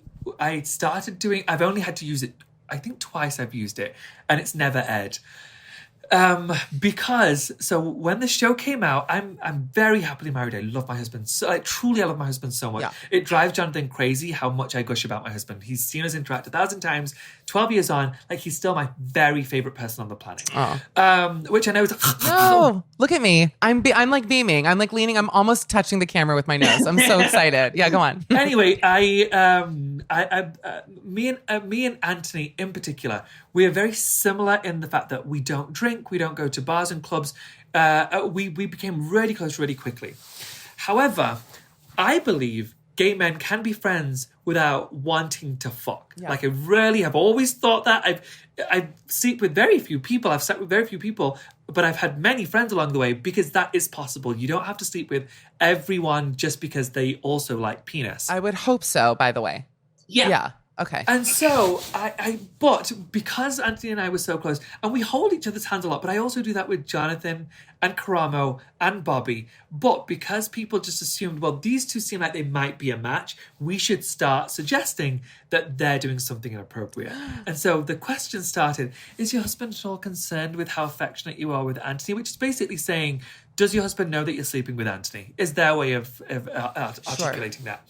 started doing? I've only had to use it, I think twice I've used it, and it's never aired. Because when the show came out, I'm very happily married. I love my husband. So, truly, I love my husband so much. Yeah. It drives Jonathan crazy how much I gush about my husband. He's seen us interact 1,000 times. 12 years on, like, he's still my very favorite person on the planet. Which I know is no, look at me. I'm like beaming. I'm like leaning. I'm almost touching the camera with my nose. I'm so excited. Yeah, go on. Anyway, me and Anthony in particular, we are very similar in the fact that we don't drink, we don't go to bars and clubs. We became really close really quickly. However, I believe gay men can be friends without wanting to fuck. Yeah. Like, I really have always thought that. I've slept with very few people. I've slept with very few people, but I've had many friends along the way because that is possible. You don't have to sleep with everyone just because they also like penis. I would hope so, by the way. Yeah. Okay. And so but because Anthony and I were so close, and we hold each other's hands a lot, but I also do that with Jonathan and Karamo and Bobby. But because people just assumed, well, these two seem like they might be a match, we should start suggesting that they're doing something inappropriate. And so the question started, is your husband at all concerned with how affectionate you are with Anthony? Which is basically saying, does your husband know that you're sleeping with Anthony? Is their way of articulating that.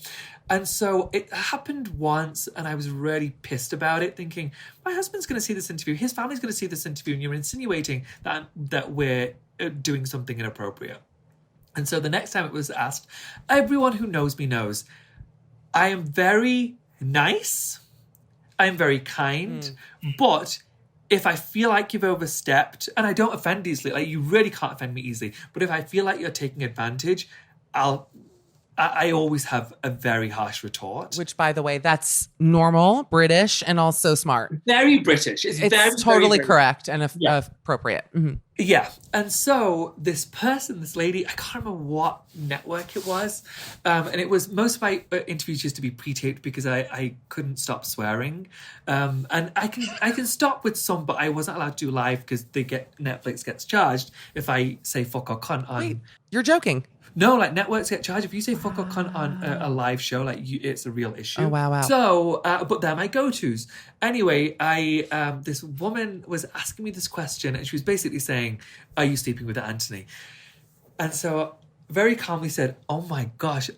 And so it happened once, and I was really pissed about it, thinking, my husband's going to see this interview, his family's going to see this interview, and you're insinuating that we're doing something inappropriate. And so the next time it was asked, everyone who knows me knows, I am very nice, I am very kind, but if I feel like you've overstepped, and I don't offend easily, like, you really can't offend me easily, but if I feel like you're taking advantage, I always have a very harsh retort. Which, by the way, that's normal, British, and also smart. Very British. It's very, totally very correct and appropriate. Mm-hmm. Yeah. And so this lady, I can't remember what network it was. And it was, most of my interviews used to be pre-taped because I couldn't stop swearing. And I can stop with some, but I wasn't allowed to do live because Netflix gets charged if I say fuck or cunt on. Wait, you're joking. No, like, networks get charged if you say fuck or cunt on a live show. Like, it's a real issue. Oh, wow. So, but they're my go-tos. Anyway, this woman was asking me this question, and she was basically saying, "Are you sleeping with Anthony?" And so, very calmly said, "Oh my gosh,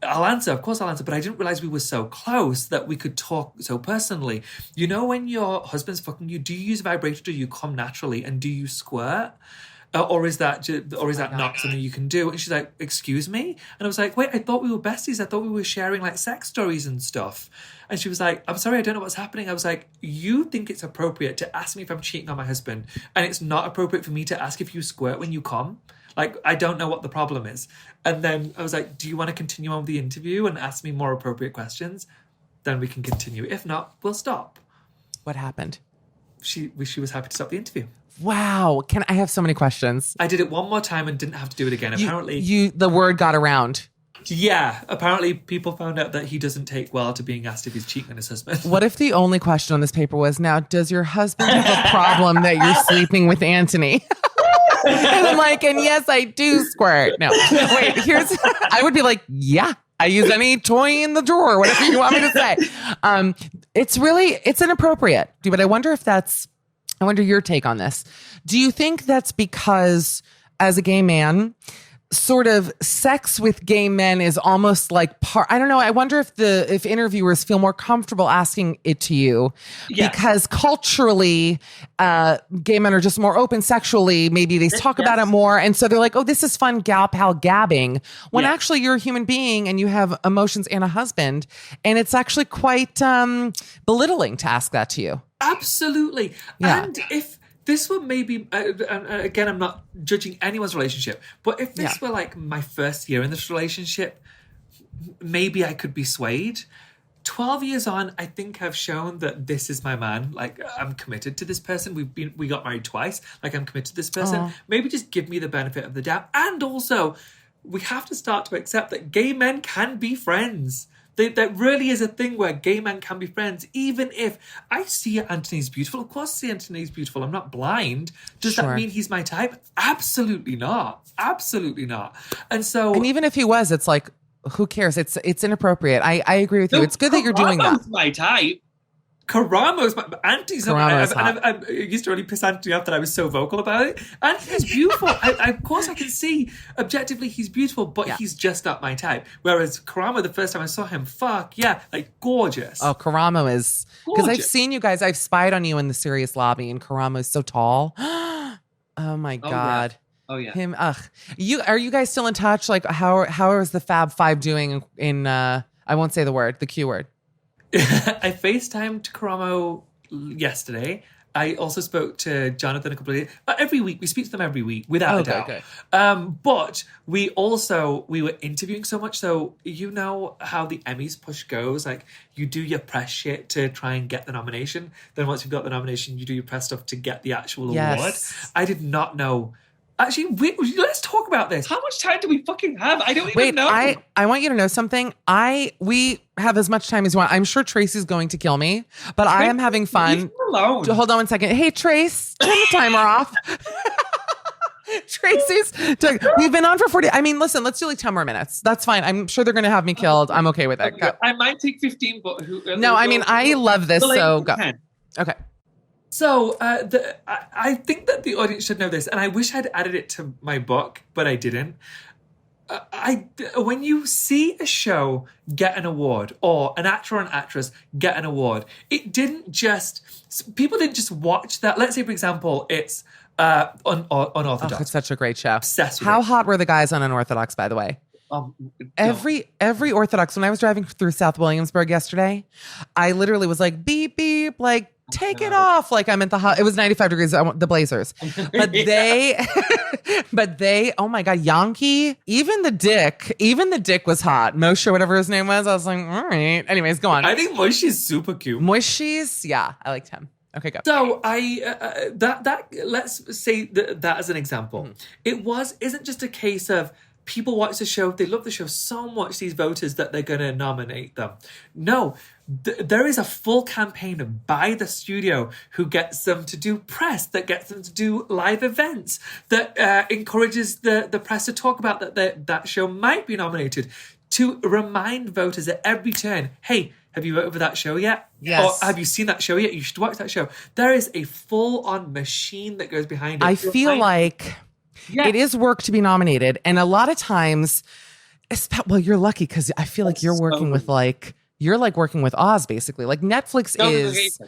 I'll answer. Of course, I'll answer." But I didn't realize we were so close that we could talk so personally. You know, when your husband's fucking you, do you use a vibrator? Do you come naturally, and do you squirt? or is that not something you can do? And she's like, excuse me? And I was like, wait, I thought we were besties. I thought we were sharing like sex stories and stuff. And she was like, I'm sorry, I don't know what's happening. I was like, you think it's appropriate to ask me if I'm cheating on my husband, and it's not appropriate for me to ask if you squirt when you come? Like, I don't know what the problem is. And then I was like, do you want to continue on with the interview and ask me more appropriate questions? Then we can continue. If not, we'll stop. What happened? She was happy to stop the interview. Wow. I have so many questions. I did it one more time and didn't have to do it again. Apparently, the word got around. Yeah. Apparently, people found out that he doesn't take well to being asked if he's cheating on his husband. What if the only question on this paper was, now, does your husband have a problem that you're sleeping with Anthony? And I'm like, and yes, I do squirt. No, wait, I would be like, yeah, I use any toy in the drawer, whatever you want me to say. It's inappropriate. But I wonder your take on this. Do you think that's because as a gay man, sort of sex with gay men is almost like I don't know. I wonder if interviewers feel more comfortable asking it to you because culturally, gay men are just more open sexually. Maybe they talk about it more. And so they're like, oh, this is fun gal pal gabbing, when actually you're a human being and you have emotions and a husband. And it's actually quite belittling to ask that to you. Absolutely. Yeah. And if this were maybe, again, I'm not judging anyone's relationship, but if this were like my first year in this relationship, maybe I could be swayed. 12 years on, I think I've shown that this is my man. Like, I'm committed to this person. We got married twice. Like, I'm committed to this person. Aww. Maybe just give me the benefit of the doubt. And also, we have to start to accept that gay men can be friends. That really is a thing where gay men can be friends, even if I see Anthony's beautiful. Of course, I see Anthony's beautiful. I'm not blind. Does that mean he's my type? Absolutely not. Absolutely not. And even if he was, it's like, who cares? It's inappropriate. I agree with you. It's good that you're doing that. My type. Karamo's Auntie's. I used to really piss Auntie off that I was so vocal about it. Auntie's beautiful. Of course, I can see objectively he's beautiful, but he's just not my type. Whereas Karamo, the first time I saw him, like gorgeous. Oh, Karamo is, because I've seen you guys. I've spied on you in the Serious lobby, and Karamo is so tall. Oh my God. Oh yeah. Him. Ugh. Are you guys still in touch? Like, how is the Fab Five doing in I won't say the word, the Q word. I FaceTimed Karamo yesterday. I also spoke to Jonathan a couple of days. Every week. We speak to them every week, without a doubt. Okay. But we were interviewing so much. So you know how the Emmys push goes. Like, you do your press shit to try and get the nomination. Then once you've got the nomination, you do your press stuff to get the actual award. I did not know. Actually, let's talk about this. How much time do we fucking have? I don't even know. I want you to know something. We have as much time as you want. I'm sure Tracy's going to kill me, but I am having fun. Leave her alone. Hold on one second. Hey, Trace, turn the timer off. We've been on for 40. I mean, listen, let's do like 10 more minutes. That's fine. I'm sure they're going to have me killed. I'm okay with it. I might take 15, but I love this. So go. 10. Okay. So I think that the audience should know this, and I wish I'd added it to my book, but I didn't. When you see a show get an award, or an actor or an actress get an award, people didn't just watch that. Let's say, for example, it's Unorthodox. Oh, it's such a great show. Obsessed with How it. hot were the guys on Unorthodox, by the way? Every Orthodox. When I was driving through South Williamsburg yesterday, I literally was like, beep beep, like, take it off. Like, I'm at it was 95 degrees. I want the Blazers, but they, oh my God, Yankee, even the dick was hot. Moshe, whatever his name was. I was like, all right. Anyways, go on. I think Moshe's super cute. Moshe's, yeah, I liked him. Okay, go. So let's say that as an example. It isn't just a case of people watch the show, they love the show so much, these voters, that they're going to nominate them. No, there is a full campaign by the studio who gets them to do press, that gets them to do live events, that encourages the press to talk about that show might be nominated, to remind voters at every turn, hey, have you voted for that show yet? Yes. Or have you seen that show yet? You should watch that show. There is a full-on machine that goes behind it. I feel like it is work to be nominated. And a lot of times, you're lucky because I feel like you're working with working with Oz, basically. Like, Netflix is...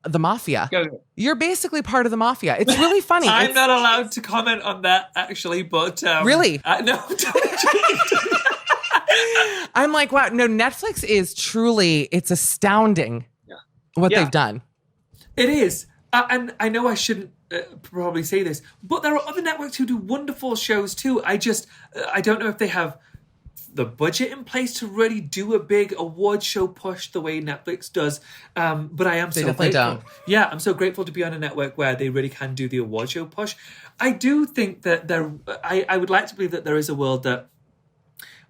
the mafia. Go. You're basically part of the mafia. It's really funny. I'm not allowed to comment on that, actually, but... Really? No. I'm like, wow, no, Netflix is truly, it's astounding what they've done. It is. And I know I shouldn't probably say this, but there are other networks who do wonderful shows too. I don't know if they have the budget in place to really do a big award show push the way Netflix does. But I am so definitely grateful. don't. Yeah, I'm so grateful to be on a network where they really can do the award show push. I do think that I would like to believe that there is a world that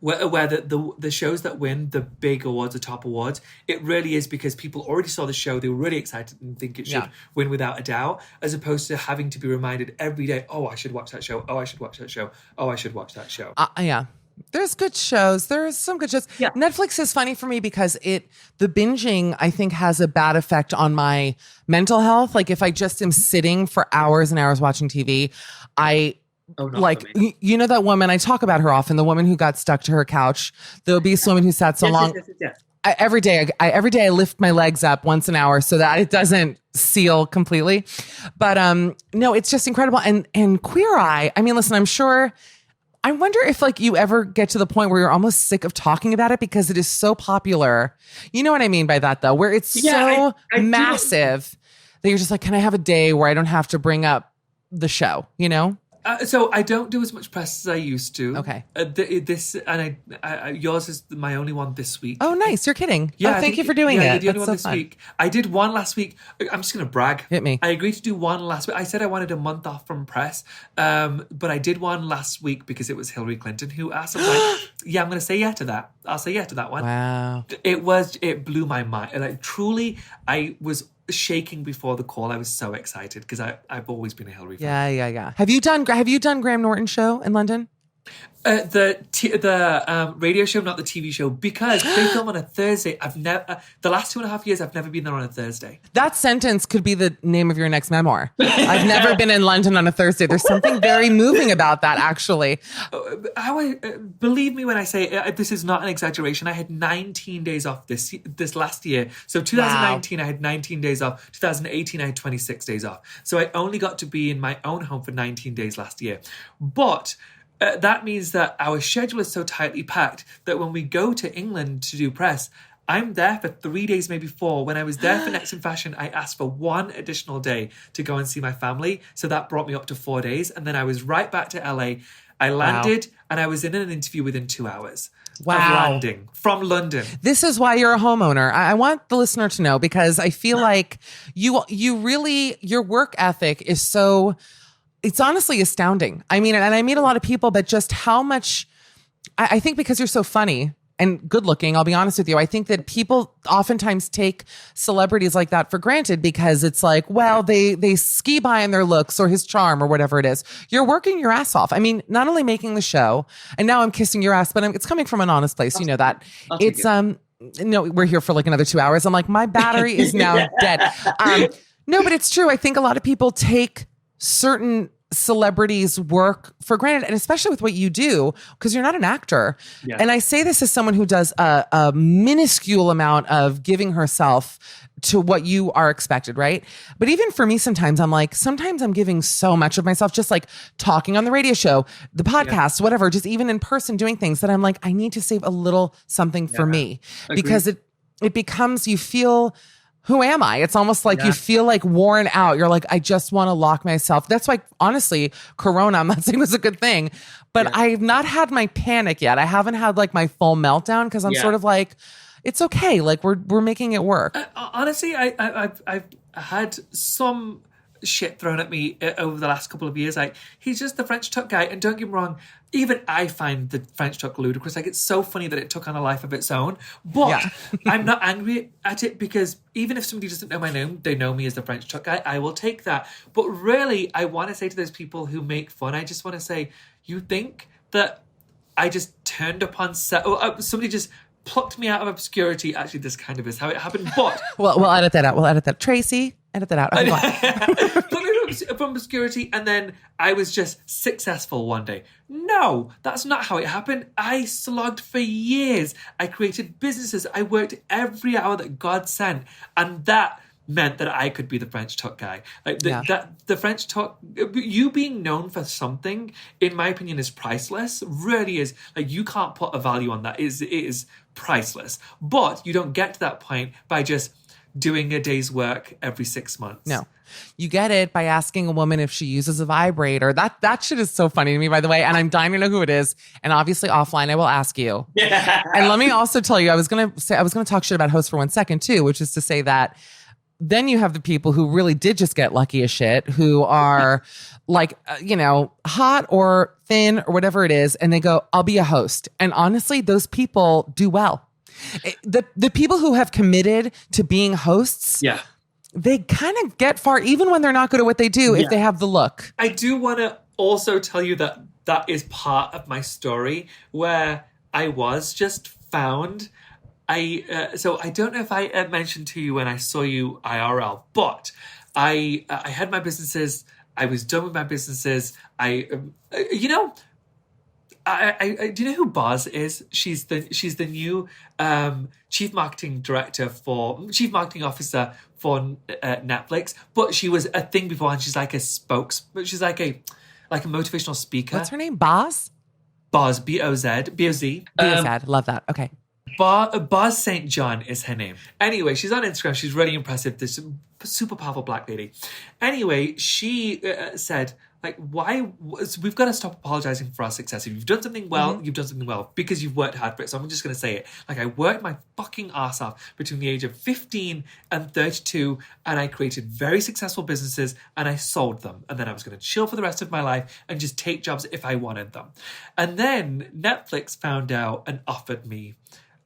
where the shows that win the big awards, the top awards, it really is because people already saw the show, they were really excited and think it should win without a doubt, as opposed to having to be reminded every day, oh, I should watch that show, oh, I should watch that show, oh, I should watch that show. Yeah. There's good shows. There's some good shows. Yeah. Netflix is funny for me because the binging, I think, has a bad effect on my mental health. Like if I just am sitting for hours and hours watching TV, you know that woman, I talk about her often, the woman who got stuck to her couch, the obese woman who sat so long. Yes. Every day I lift my legs up once an hour so that it doesn't seal completely. But no, it's just incredible. And Queer Eye, I mean, listen, I wonder if like you ever get to the point where you're almost sick of talking about it because it is so popular. You know what I mean by that though, where it's so massive that you're just like, can I have a day where I don't have to bring up the show, you know? So I don't do as much press as I used to. Okay. Yours is my only one this week. Oh, nice. You're kidding. Yeah. Thank you for doing it. You're the only That's one so this week. I did one last week. I'm just going to brag. Hit me. I agreed to do one last week. I said I wanted a month off from press, but I did one last week because it was Hillary Clinton who asked. I was like, yeah, I'm going to say yeah to that. I'll say yeah to that one. Wow. It blew my mind. Like truly, I was shaking before the call. I was so excited because I've always been a Hillary fan. Yeah. Have you done Graham Norton's show in London? The radio show, not the TV show, because they film on a Thursday. I've never the last 2.5 years I've never been there on a Thursday. That sentence could be the name of your next memoir. I've never been in London on a Thursday. There's something very moving about that, actually. Believe me when I say this is not an exaggeration. I had 19 days off this last year. So 2019, I had 19 days off. 2018, I had 26 days off. So I only got to be in my own home for 19 days last year. But that means that our schedule is so tightly packed that when we go to England to do press, I'm there for 3 days, maybe 4. When I was there for Next in Fashion, I asked for 1 additional day to go and see my family. So that brought me up to 4 days. And then I was right back to LA. I landed and I was in an interview within 2 hours of landing from London. This is why you're a homeowner. I want the listener to know, because I feel like you really, your work ethic is so... It's honestly astounding. I mean, and I meet a lot of people, but just how much, I think because you're so funny and good looking, I'll be honest with you, I think that people oftentimes take celebrities like that for granted because it's like, well, they ski by in their looks or his charm or whatever it is. You're working your ass off. I mean, not only making the show, and now I'm kissing your ass, but it's coming from an honest place. You know that. It's, no, we're here for like another 2 hours. I'm like, my battery is now dead. No, but it's true. I think a lot of people take certain celebrities' work for granted, and especially with what you do, because you're not an actor. Yeah. And I say this as someone who does a minuscule amount of giving herself to what you are expected, right? But even for me, sometimes I'm giving so much of myself, just like talking on the radio show, the podcast, whatever, just even in person doing things that I'm like, I need to save a little something for me. Agreed. Because it becomes, you feel... Who am I? It's almost like you feel like worn out. You're like, I just want to lock myself. That's why, honestly, Corona, I'm not saying it was a good thing, but I've not had my panic yet. I haven't had like my full meltdown because I'm sort of like, it's okay. Like we're making it work. Honestly, I've had some shit thrown at me over the last couple of years. Like, he's just the French tuck guy. And don't get me wrong, even I find the French tuck ludicrous. Like, it's so funny that it took on a life of its own. But I'm not angry at it because even if somebody doesn't know my name, they know me as the French tuck guy. I will take that. But really, I want to say to those people who make fun, I just want to say, you think that I just turned up on set, or somebody just plucked me out of obscurity. Actually, this kind of is how it happened. But we'll edit that out. Tracy, edit that out. Plucked me from obscurity, and then I was just successful one day. No, that's not how it happened. I slogged for years. I created businesses. I worked every hour that God sent, and that meant that I could be the French tuck guy. Like that the French tuck, you being known for something, in my opinion, is priceless. Really is. Like, you can't put a value on that. It is priceless. But you don't get to that point by just doing a day's work every 6 months. No. You get it by asking a woman if she uses a vibrator. That shit is so funny to me, by the way. And I'm dying to know who it is. And obviously offline, I will ask you. And let me also tell you, I was gonna talk shit about hosts for 1 second too, which is to say that then you have the people who really did just get lucky as shit, who are like, hot or thin or whatever it is. And they go, I'll be a host. And honestly, those people do well. The people who have committed to being hosts, they kind of get far, even when they're not good at what they do, if they have the look. I do want to also tell you that is part of my story, where I was just found. So I don't know if I mentioned to you when I saw you IRL, but I had my businesses. I was done with my businesses. Do you know who Boz is? She's the new chief marketing officer for Netflix. But she was a thing before, and she's like a she's like a motivational speaker. What's her name? Boz? Boz, B-O-Z. B-O-Z. Love that. Okay. Boz St. John is her name. Anyway, she's on Instagram. She's really impressive. This super powerful black lady. Anyway, she said, like, we've got to stop apologizing for our success. If you've done something well, you've done something well because you've worked hard for it. So I'm just going to say it. Like, I worked my fucking ass off between the age of 15 and 32, and I created very successful businesses, and I sold them. And then I was going to chill for the rest of my life and just take jobs if I wanted them. And then Netflix found out and offered me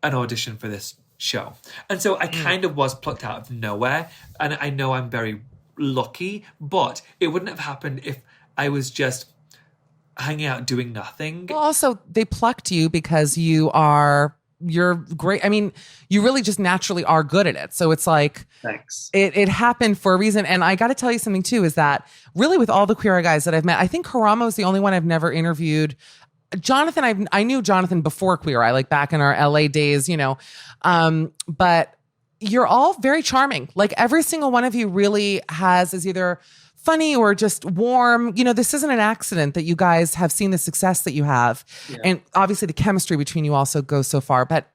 an audition for this show. And so I kind of was plucked out of nowhere. And I know I'm very lucky, but it wouldn't have happened if I was just hanging out doing nothing. Well, also, they plucked you because you're great. I mean, you really just naturally are good at it. So it's like, thanks. It happened for a reason. And I got to tell you something too, is that really with all the Queer Eye guys that I've met, I think Karamo is the only one I've never interviewed. Jonathan, I knew Jonathan before Queer Eye, like back in our LA days, but you're all very charming. Like every single one of you really is either funny or just warm. This isn't an accident that you guys have seen the success that you have. Yeah. And obviously the chemistry between you also goes so far, but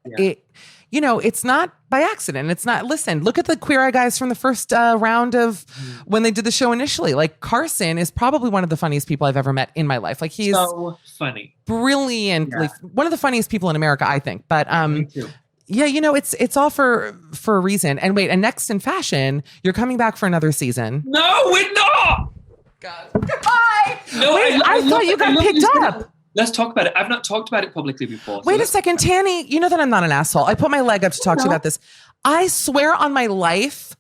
it's not by accident. It's not, listen, look at the Queer Eye guys from the first round of when they did the show initially. Like Carson is probably one of the funniest people I've ever met in my life. Like he's so funny. Brilliantly, one of the funniest people in America, I think. But Me too. Yeah, it's all for a reason. And wait, and next in fashion, you're coming back for another season. No, we're not. God. Goodbye. No, wait, I thought you got picked up. Let's talk about it. I've not talked about it publicly before. Wait a second, Tanny. You know that I'm not an asshole. I put my leg up to talk to you about this. I swear on my life,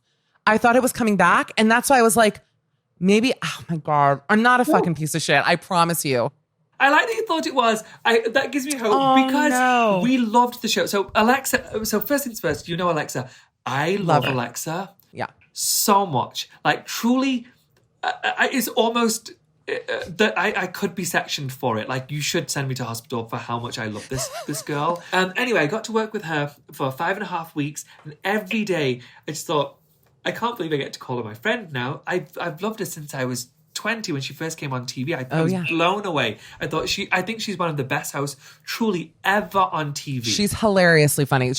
I thought it was coming back. And that's why I was like, maybe, oh my God, I'm not a fucking piece of shit. I promise you. I like that you thought it was. That gives me hope because we loved the show. So Alexa, first things first, Alexa. I love Alexa. Yeah. So much. Like truly, it's almost that I could be sectioned for it. Like you should send me to hospital for how much I love this girl. Anyway, I got to work with her for 5.5 weeks, and every day I just thought, I can't believe I get to call her my friend now. I've loved her since I was 20 when she first came on TV. I was blown away. I think she's one of the best hosts truly ever on TV. She's hilariously funny.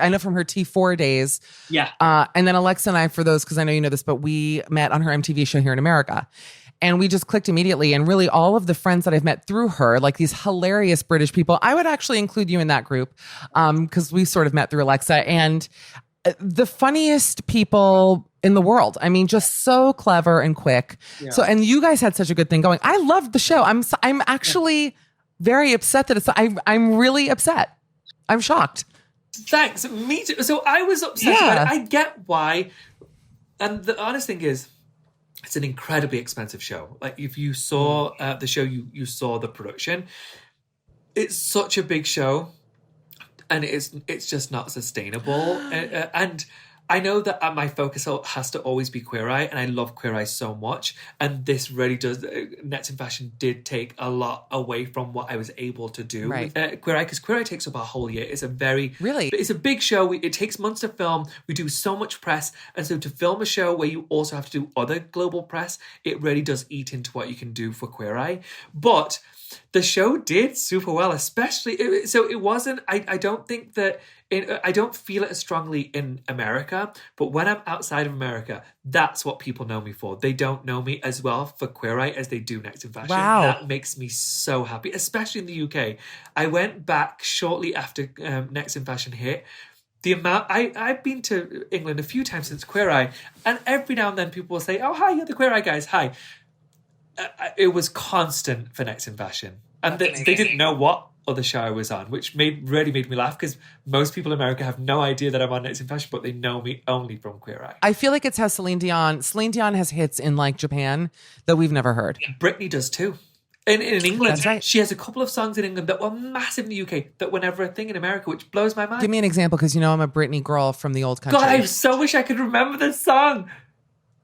I know from her T4 days. Yeah. And then Alexa and I, for those, because I know you know this, but we met on her MTV show here in America. And we just clicked immediately. And really all of the friends that I've met through her, like these hilarious British people, I would actually include you in that group because we sort of met through Alexa. And the funniest people in the world. I mean, just so clever and quick. Yeah. So, and you guys had such a good thing going. I loved the show. I'm actually very upset that I'm really upset. I'm shocked. Thanks. Me too. So I was upset about it. I get why. And the honest thing is, it's an incredibly expensive show. Like if you saw the show, you saw the production. It's such a big show, and it's just not sustainable. And I know that my focus has to always be Queer Eye, and I love Queer Eye so much. And this really does. Next in Fashion did take a lot away from what I was able to do with Queer Eye, because Queer Eye takes up a whole year. It's a it's a big show. It takes months to film. We do so much press, and so to film a show where you also have to do other global press, it really does eat into what you can do for Queer Eye. But the show did super well, especially. So it wasn't. I don't think that. I don't feel it as strongly in America, but when I'm outside of America, that's what people know me for. They don't know me as well for Queer Eye as they do Next in Fashion. Wow. That makes me so happy, especially in the UK. I went back shortly after Next in Fashion hit. The amount I've been to England a few times since Queer Eye, and every now and then people will say, "Oh, hi, you're the Queer Eye guys. Hi." It was constant for Next in Fashion, and they didn't know what other show I was on, which really made me laugh, because most people in America have no idea that I'm on Next in Fashion, but they know me only from Queer Eye. I feel like it's how Celine Dion has hits in like Japan that we've never heard. Britney does too. In England, That's right. She has a couple of songs in England that were massive in the UK that were never a thing in America, which blows my mind. Give me an example, because you know I'm a Britney girl from the old country. God, I so wish I could remember this song.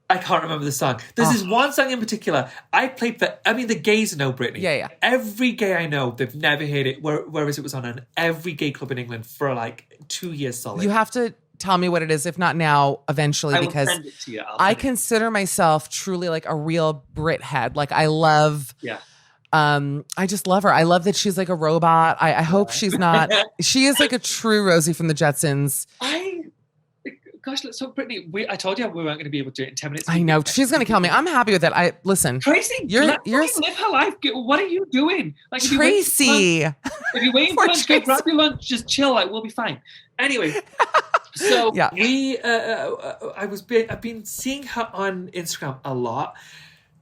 I can't remember the song. There's this one song in particular I played for. I mean, the gays know Britney. Yeah. Every gay I know, they've never heard it. Whereas it was on every gay club in England for like 2 years solid. You have to tell me what it is, if not now, eventually, because send it to you. I consider myself truly like a real Brit head. Like I love. Yeah. I just love her. I love that she's like a robot. I hope she's not. She is like a true Rosie from the Jetsons. Gosh, so Brittany, I told you we weren't going to be able to do it in 10 minutes. I know. She's going to kill me. I'm happy with it. Listen. Tracy, let her live her life. What are you doing? Like, Tracy. If you're waiting for lunch, go grab your lunch, just chill. Like, we'll be fine. Anyway, so I've been seeing her on Instagram a lot,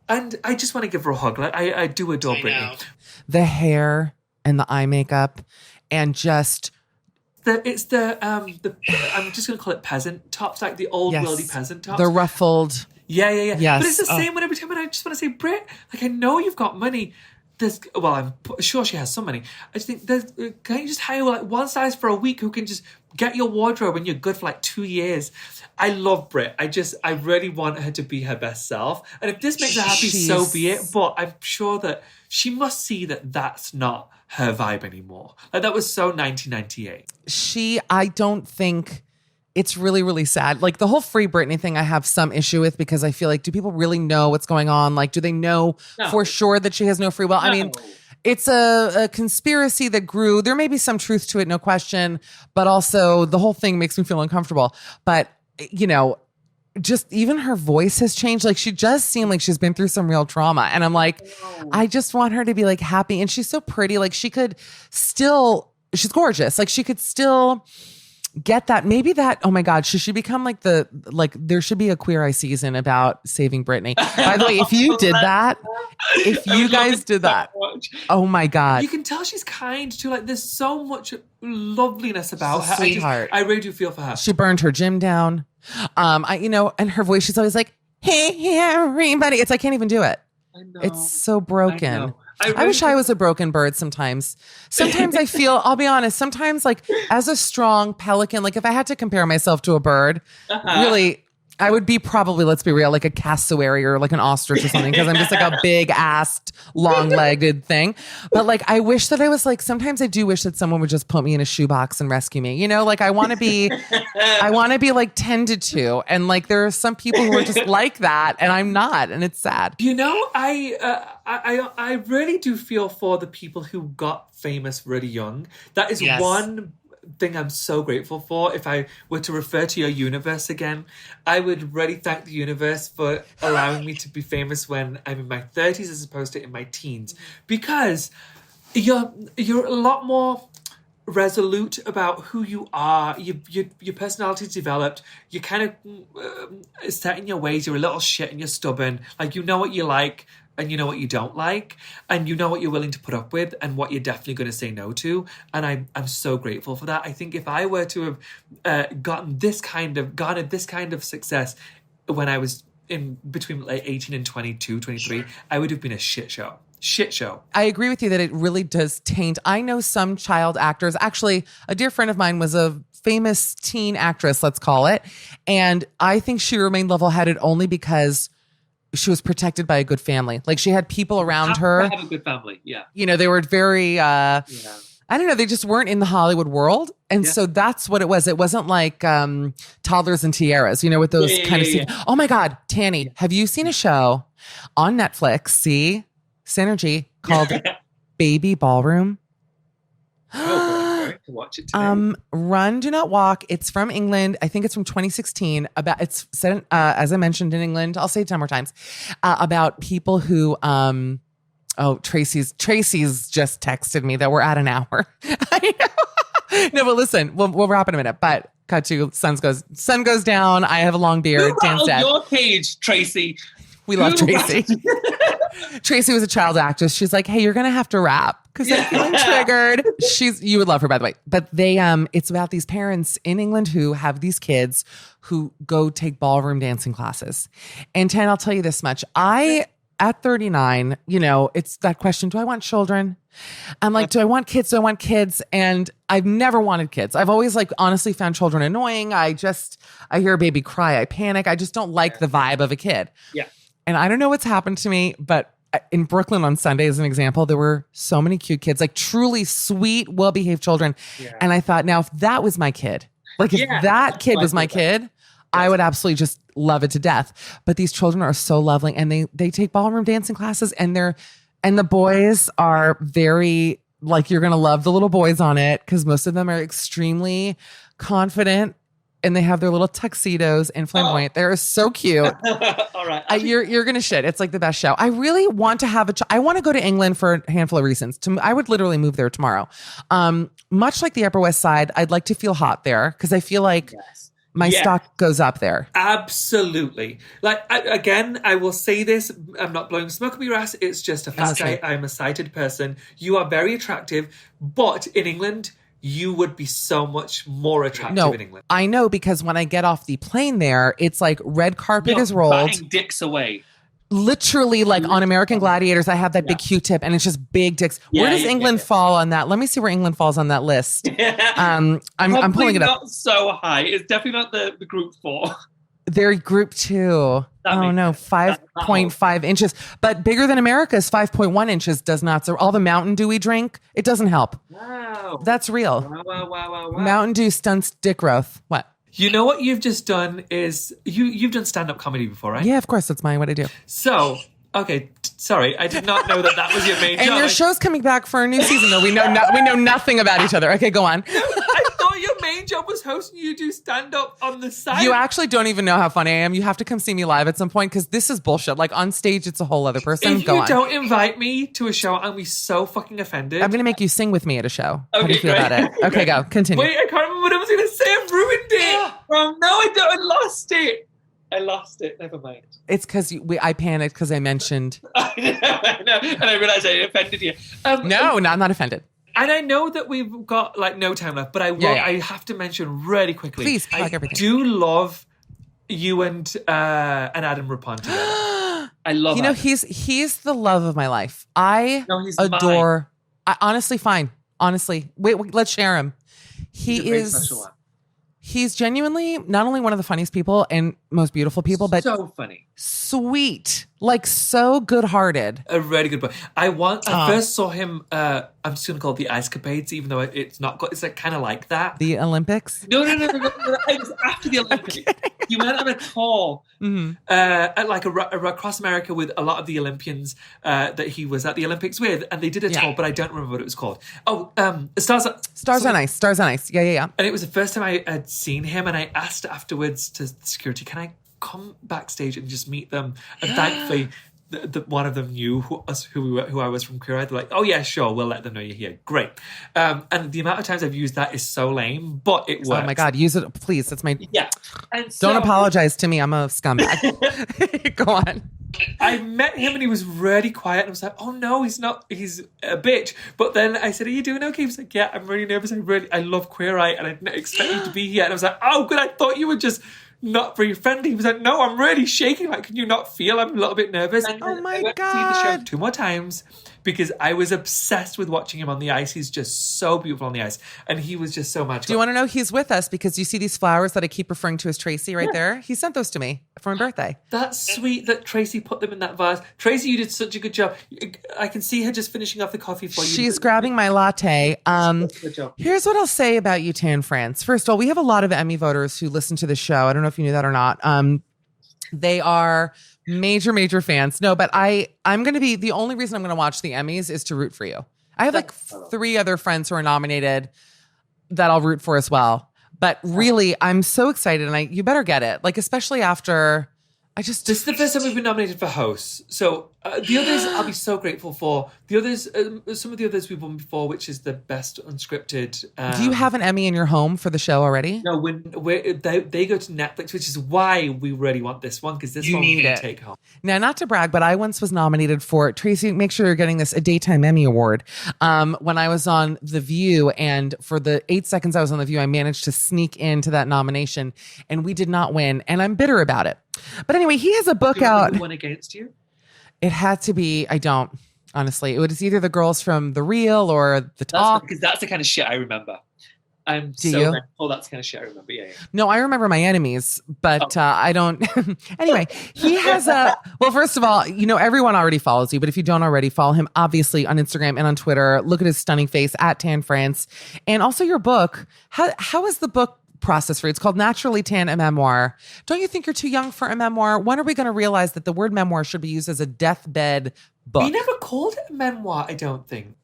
and I just want to give her a hug. Like, I do adore Britney. The hair and the eye makeup, and just. It's the I'm just gonna call it peasant tops, like the old worldy peasant tops. The ruffled. Yeah. Yes. But it's the same one every time, and I just want to say, Brit, like, I know you've got money. I'm sure she has some money. I just think can't you just hire like one size for a week who can just get your wardrobe and you're good for like 2 years? I love Brit. I really want her to be her best self. And if this makes her happy, so be it. But I'm sure that she must see that that's not her vibe anymore. Like, that was so 1998. I don't think it's really, really sad. Like the whole Free Britney thing, I have some issue with, because I feel like, do people really know what's going on? Like, do they know for sure that she has no free will? No. I mean, it's a conspiracy that grew. There may be some truth to it, no question. But also the whole thing makes me feel uncomfortable. But, you know, just even her voice has changed. Like, she does seem like she's been through some real trauma. And I'm like, I just want her to be like happy. And she's so pretty. Like, she's gorgeous. Like, she could still get that. Maybe that, oh my God, she should become like there should be a Queer Eye season about saving Britney. By the way, if you did that, if you guys did that, oh my God. You can tell she's kind too. Like, there's so much loveliness about her. Sweetheart. I really do feel for her. She burned her gym down. And her voice, she's always like, hey, everybody. I can't even do it. I know. It's so broken. I wish I was a broken bird sometimes. Sometimes I feel, I'll be honest, sometimes like as a strong pelican, like if I had to compare myself to a bird, really, I would be probably, let's be real, like a cassowary or like an ostrich or something, because I'm just like a big assed, long-legged thing. But like, I wish that I was like, sometimes I do wish that someone would just put me in a shoebox and rescue me. You know, like I want to be like tended to. And like, there are some people who are just like that and I'm not. And it's sad. You know, I really do feel for the people who got famous really young. That is one thing I'm so grateful for. If I were to refer to your universe again, I would really thank the universe for allowing me to be famous when I'm in my 30s as opposed to in my teens, because you're a lot more resolute about who you are. Your personality's developed. You're kind of set in your ways. You're a little shit and you're stubborn. Like, you know what you like and you know what you don't like, and you know what you're willing to put up with and what you're definitely going to say no to. And I'm so grateful for that. I think if I were to have garnered this kind of success when I was in between like 18 and 22, 23, I would have been a shit show. shit show. I agree with you that it really does taint. I know some child actors. Actually, a dear friend of mine was a famous teen actress, let's call it. And I think she remained level-headed only because she was protected by a good family. Like she had people around her. Have a good family, yeah. You know, they were very, I don't know, they just weren't in the Hollywood world. And so that's what it was. It wasn't like Toddlers and Tiaras, you know, with those kind of scenes. Oh my God, Tanny, have you seen a show on Netflix, see, Synergy, called Baby Ballroom? To watch it today. Run, Do Not Walk. It's from England. I think it's from 2016. It's set, as I mentioned, in England. I'll say it 10 more times. About people who, Tracy's just texted me that we're at an hour. I know. No, but listen, we'll wrap in a minute. But cut to sun goes down. I have a long beard. Who Dan's dead. your cage, Tracy? We love Tracy. Tracy was a child actress. She's like, hey, you're going to have to rap because I'm feeling triggered. You would love her, by the way. But it's about these parents in England who have these kids who go take ballroom dancing classes. And Tan, I'll tell you this much. At 39, you know, it's that question, do I want children? I'm like, do I want kids? Do I want kids? And I've never wanted kids. I've always honestly found children annoying. I hear a baby cry, I panic. I just don't like the vibe of a kid. Yeah. And I don't know what's happened to me, but in Brooklyn on Sunday, as an example, there were so many cute kids, like truly sweet, well-behaved children. Yeah. And I thought, now, if that was my kid, if that kid was my kid, I would absolutely just love it to death. But these children are so lovely, and they take ballroom dancing classes, and the boys are very, you're going to love the little boys on it, because most of them are extremely confident. And they have their little tuxedos and flamboyant. They're so cute. All right. You're going to shit. It's like the best show. I really want to have I want to go to England for a handful of reasons. I would literally move there tomorrow. Much like the Upper West Side, I'd like to feel hot there because I feel like my stock goes up there. Absolutely. I will say this. I'm not blowing smoke up your ass. It's just a fact. I'm a sighted person. You are very attractive. But in England, you would be so much more attractive in England. I know, because when I get off the plane there, it's like red carpet is rolled. Batting dicks away. Literally, on American Gladiators, I have that big Q-tip, and it's just big dicks. Where does England fall on that? Let me see where England falls on that list. I'm pulling it up. Not so high. It's definitely not the group 4. They're group 2. Oh no, 5.5 inches. But bigger than America's 5.1 inches does not. So all the Mountain Dew we drink, it doesn't help. Wow. That's real. Wow. Mountain Dew stunts dick growth. What? You know what you've just done is you've done stand-up comedy before, right? Yeah, of course. That's what I do. So, okay, sorry, I did not know that was your main job. And your show's coming back for a new season, though. We know nothing about each other. Okay, go on. I thought your main job was hosting. You do stand-up on the side. You actually don't even know how funny I am. You have to come see me live at some point, because this is bullshit. On stage, it's a whole other person. If you don't invite me to a show, I'll be so fucking offended. I'm going to make you sing with me at a show. How do you feel about it? Okay, go. Continue. Wait, I can't remember what I was going to say. I've ruined it. No, I lost it. I lost it. Never mind. It's because I panicked because I mentioned. I know, and I realized I offended you. No, I'm not offended. And I know that we've got no time left, but I will. I have to mention really quickly. Please plug everything. I do love you and Adam Rippon together. I love. He's the love of my life. I adore. Honestly, fine. Honestly, wait. Let's share him. He's genuinely not only one of the funniest people and most beautiful people, but so funny, sweet, so good-hearted. A really good boy. I first saw him. I'm just going to call it the Ice Capades, even though it's not. It's kind of like that. The Olympics? No. It was after the Olympics. He went on a tour, across America with a lot of the Olympians that he was at the Olympics with, and they did a tour, but I don't remember what it was called. Stars on Ice. Stars on Ice. Yeah. And it was the first time I had seen him, and I asked afterwards to security, "Can I come backstage and just meet them?" And thankfully, one of them knew who I was from Queer Eye. They're like, "Oh yeah, sure, we'll let them know you're here." Great. And the amount of times I've used that is so lame, but it works. Oh my God, use it, please. That's my... Yeah. Don't apologize to me. I'm a scumbag. Go on. I met him and he was really quiet, and I was like, "Oh no, he's not. He's a bitch." But then I said, "Are you doing okay?" He was like, "Yeah, I'm really nervous. I love Queer Eye, and I didn't expect you to be here." And I was like, "Oh, good. I thought you were just not very friendly. He was like, no, I'm really shaking. Like, can you not feel I'm a little bit nervous? And Oh my I went to see the show God. 2 more times because I was obsessed with watching him on the ice. He's just so beautiful on the ice. And he was just so magical. Do you want to know he's with us because you see these flowers that I keep referring to as Tracy right there? He sent those to me for my birthday. That's sweet that Tracy put them in that vase. Tracy, you did such a good job. I can see her just finishing off the coffee for you. She's grabbing my latte. Good job. Here's what I'll say about you, Tan France. First of all, we have a lot of Emmy voters who listen to the show. I don't know if you knew that or not. They are major fans. No, but I'm going to be, the only reason I'm going to watch the Emmys is to root for you. I have like 3 other friends who are nominated that I'll root for as well. But really, I'm so excited, and you better get it. Like, especially after This is the first time we've been nominated for hosts. So the others, I'll be so grateful for. The others, some of the others we've won before, which is the best unscripted. Do you have an Emmy in your home for the show already? No, they go to Netflix, which is why we really want this one, because this one we can take home. Now, not to brag, but I once was nominated for, Tracy, make sure you're getting this, a Daytime Emmy Award. When I was on The View, and for the 8 seconds I was on The View, I managed to sneak into that nomination, and we did not win, and I'm bitter about it. But anyway, he has a book out. Who won against you? It had to be, I don't, honestly. It was either the girls from The Real or The Talk. Because that's the kind of shit I remember. I'm Do so you? thankful that's the kind of shit I remember. Yeah. No, I remember my enemies, but I don't. Anyway, he has well, first of all, everyone already follows you, but if you don't already follow him, obviously on Instagram and on Twitter, look at his stunning face at Tan France. And also your book. How is the book process for you? It's called Naturally Tan, a memoir. Don't you think you're too young for a memoir? When are we going to realize that the word memoir should be used as a deathbed book? We never called it a memoir, I don't think.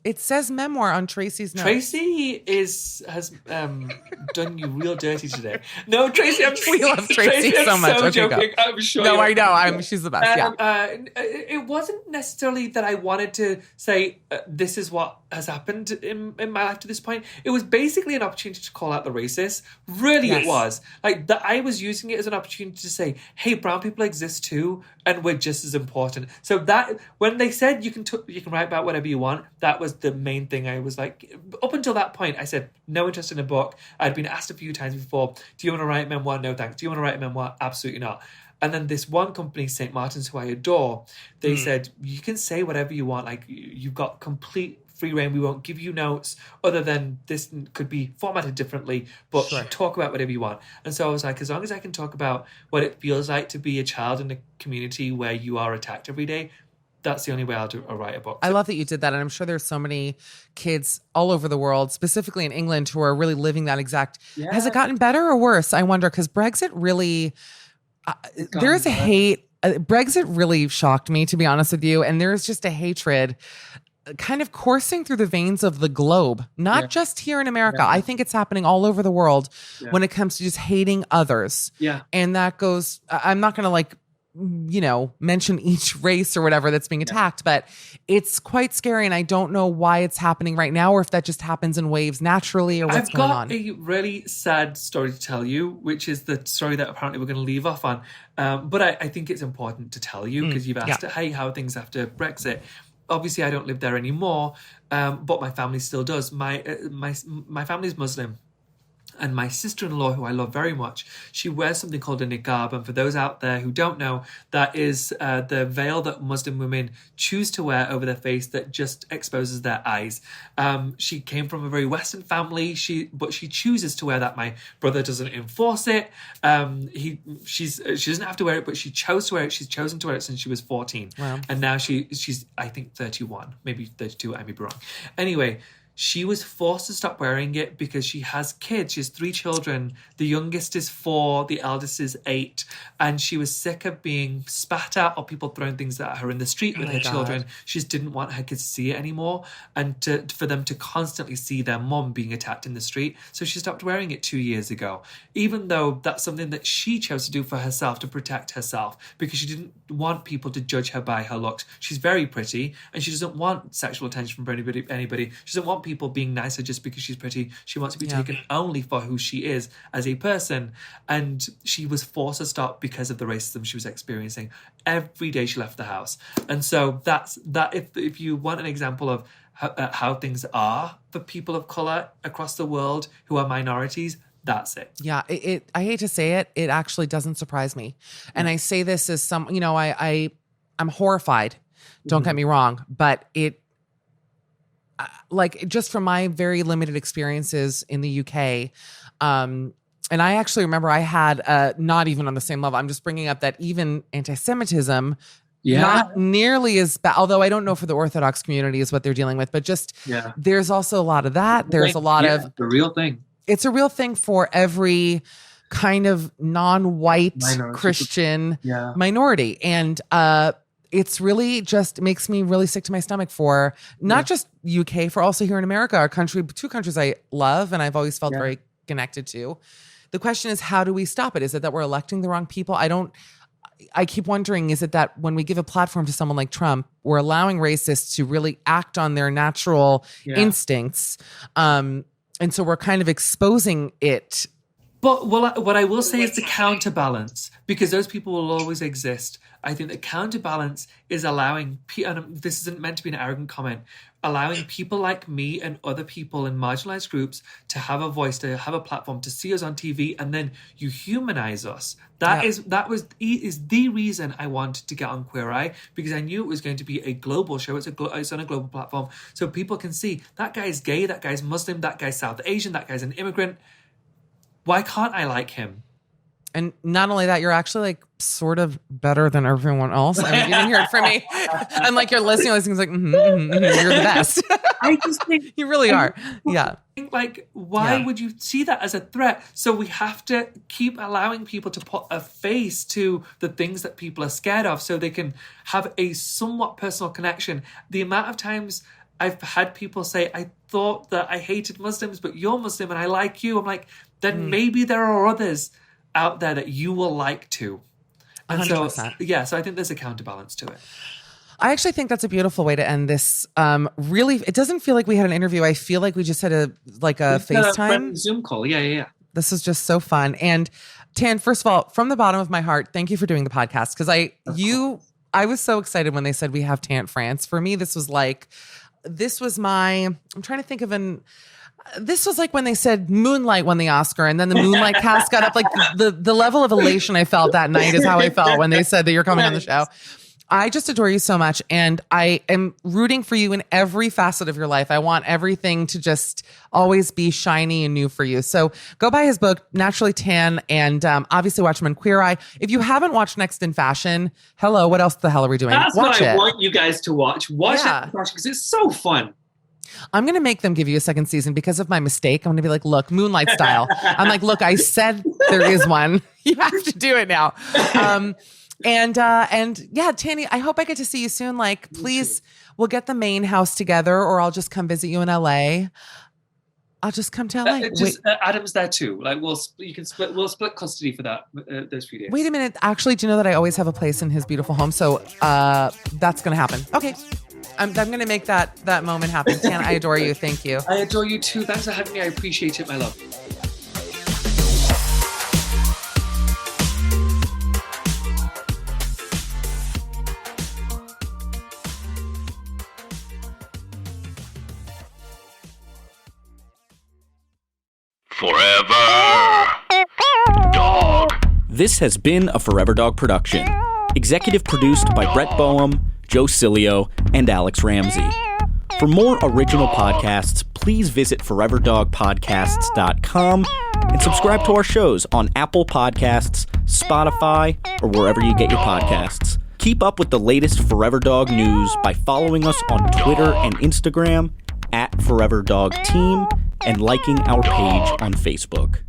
It says memoir on Tracy's notes. Tracy has done you real dirty today. No, Tracy, We love Tracy so much. So Okay, go. joking. I'm sure. No, I know. She's the best. Yeah. It wasn't necessarily that I wanted to say this is what has happened in my life to this point. It was basically an opportunity to call out the racists. Really, Yes. it was. Like that. I was using it as an opportunity to say, "Hey, brown people exist too, and we're just as important." So that when they said you can write about whatever you want, that was the main thing. I was like, up until that point, I said no interest in a book. I'd been asked a few times before, "Do you want to write a memoir?" No, thanks. "Do you want to write a memoir?" Absolutely not. And then this one company, St. Martin's, who I adore, they said, you can say whatever you want. Like, you've got complete free reign. We won't give you notes other than this could be formatted differently, but talk about whatever you want. And so I was like, as long as I can talk about what it feels like to be a child in a community where you are attacked every day, that's the only way I'll write a book. I love that you did that. And I'm sure there's so many kids all over the world, specifically in England, who are really living that exact. Yeah. Has it gotten better or worse? I wonder, because Brexit really, there is a hate. Brexit really shocked me, to be honest with you. And there's just a hatred kind of coursing through the veins of the globe, not just here in America. Yeah. I think it's happening all over the world when it comes to just hating others. Yeah. And that goes, I'm not going to mention each race or whatever that's being attacked, but it's quite scary. And I don't know why it's happening right now, or if that just happens in waves naturally, or what's going on. I've got a really sad story to tell you, which is the story that apparently we're going to leave off on. But I think it's important to tell you because you've asked, hey, how are things after Brexit? Obviously, I don't live there anymore, but my family still does. My family is Muslim. And my sister-in-law, who I love very much, she wears something called a niqab. And for those out there who don't know, that is the veil that Muslim women choose to wear over their face that just exposes their eyes. She came from a very Western family, but she chooses to wear that. My brother doesn't enforce it. She doesn't have to wear it, but she chose to wear it. She's chosen to wear it since she was 14. Wow. And now she's, I think, 31, maybe 32, I may be wrong. Anyway, she was forced to stop wearing it because she has kids. She has 3 children. The youngest is 4, the eldest is 8. And she was sick of being spat at or people throwing things at her in the street with her children. She just didn't want her kids to see it anymore and for them to constantly see their mom being attacked in the street. So she stopped wearing it 2 years ago, even though that's something that she chose to do for herself to protect herself because she didn't want people to judge her by her looks. She's very pretty and she doesn't want sexual attention from anybody. She doesn't want people being nicer just because she's pretty. She wants to be taken only for who she is as a person. And she was forced to stop because of the racism she was experiencing every day she left the house. And so that's that. If you want an example of how things are for people of color across the world who are minorities, That's it. Yeah, I hate to say it, it actually doesn't surprise me. And I say this as some, I'm horrified. Don't get me wrong, but like just from my very limited experiences in the UK, and I actually remember I had not even on the same level. I'm just bringing up that even anti-Semitism, not nearly as bad, although I don't know for the Orthodox community is what they're dealing with, but just there's also a lot of that. There's a lot of the real thing. It's a real thing for every kind of non-white Christian minority. And it's really just makes me really sick to my stomach for not just UK, for also here in America, our country, two countries I love and I've always felt very connected to. The question is, how do we stop it? Is it that we're electing the wrong people? I keep wondering, is it that when we give a platform to someone like Trump, we're allowing racists to really act on their natural instincts? And so we're kind of exposing it. But what I will say is the counterbalance, because those people will always exist. I think the counterbalance is allowing, and this isn't meant to be an arrogant comment, allowing people like me and other people in marginalized groups to have a voice, to have a platform, to see us on TV, and then you humanize us. That is the reason I wanted to get on Queer Eye, because I knew it was going to be a global show. It's on a global platform, so people can see that guy's gay, that guy's Muslim, that guy's South Asian, that guy's an immigrant. Why can't I like him? And not only that, you're actually like sort of better than everyone else. I mean, you didn't hear it from me. I'm like, you're listening to these things like, you're the best. I just think you really are. Yeah. Like, why would you see that as a threat? So we have to keep allowing people to put a face to the things that people are scared of so they can have a somewhat personal connection. The amount of times I've had people say, I thought that I hated Muslims, but you're Muslim and I like you. I'm like, then maybe there are others out there that you will like too. And 100%. So I think there's a counterbalance to it. I actually think that's a beautiful way to end this. Really, it doesn't feel like we had an interview. I feel like we just had a FaceTime. Zoom call. Yeah. This is just so fun. And Tan, first of all, from the bottom of my heart, thank you for doing the podcast. Because I was so excited when they said we have Tan France. For me, this was like when they said Moonlight won the Oscar and then the Moonlight cast got up. Like the level of elation I felt that night is how I felt when they said that you're coming on the show. I just adore you so much. And I am rooting for you in every facet of your life. I want everything to just always be shiny and new for you. So go buy his book, Naturally Tan, and obviously watch him on Queer Eye. If you haven't watched Next in Fashion, hello, what else the hell are we doing? That's what I want you guys to watch. Watch Next in Fashion because it's so fun. I'm going to make them give you a second season because of my mistake. I'm going to be like, look, Moonlight style. I'm like, look, I said there is one. You have to do it now. And yeah, Tanny, I hope I get to see you soon. Like, please, we'll get the main house together or I'll just come visit you in LA. I'll just come to LA. Adam's there too. Like we'll split custody for that those few days. Wait a minute. Actually, do you know that I always have a place in his beautiful home? So that's going to happen. Okay. I'm going to make that moment happen. Tan, I adore you. Thank you. I adore you too. Thanks for having me. I appreciate it, my love. Forever Dog. This has been a Forever Dog production. Executive produced by Brett Boehm, Joe Cilio, and Alex Ramsey. For more original podcasts, please visit foreverdogpodcasts.com and subscribe to our shows on Apple Podcasts, Spotify, or wherever you get your podcasts. Keep up with the latest Forever Dog news by following us on Twitter and Instagram @ForeverDogTeam and liking our page on Facebook.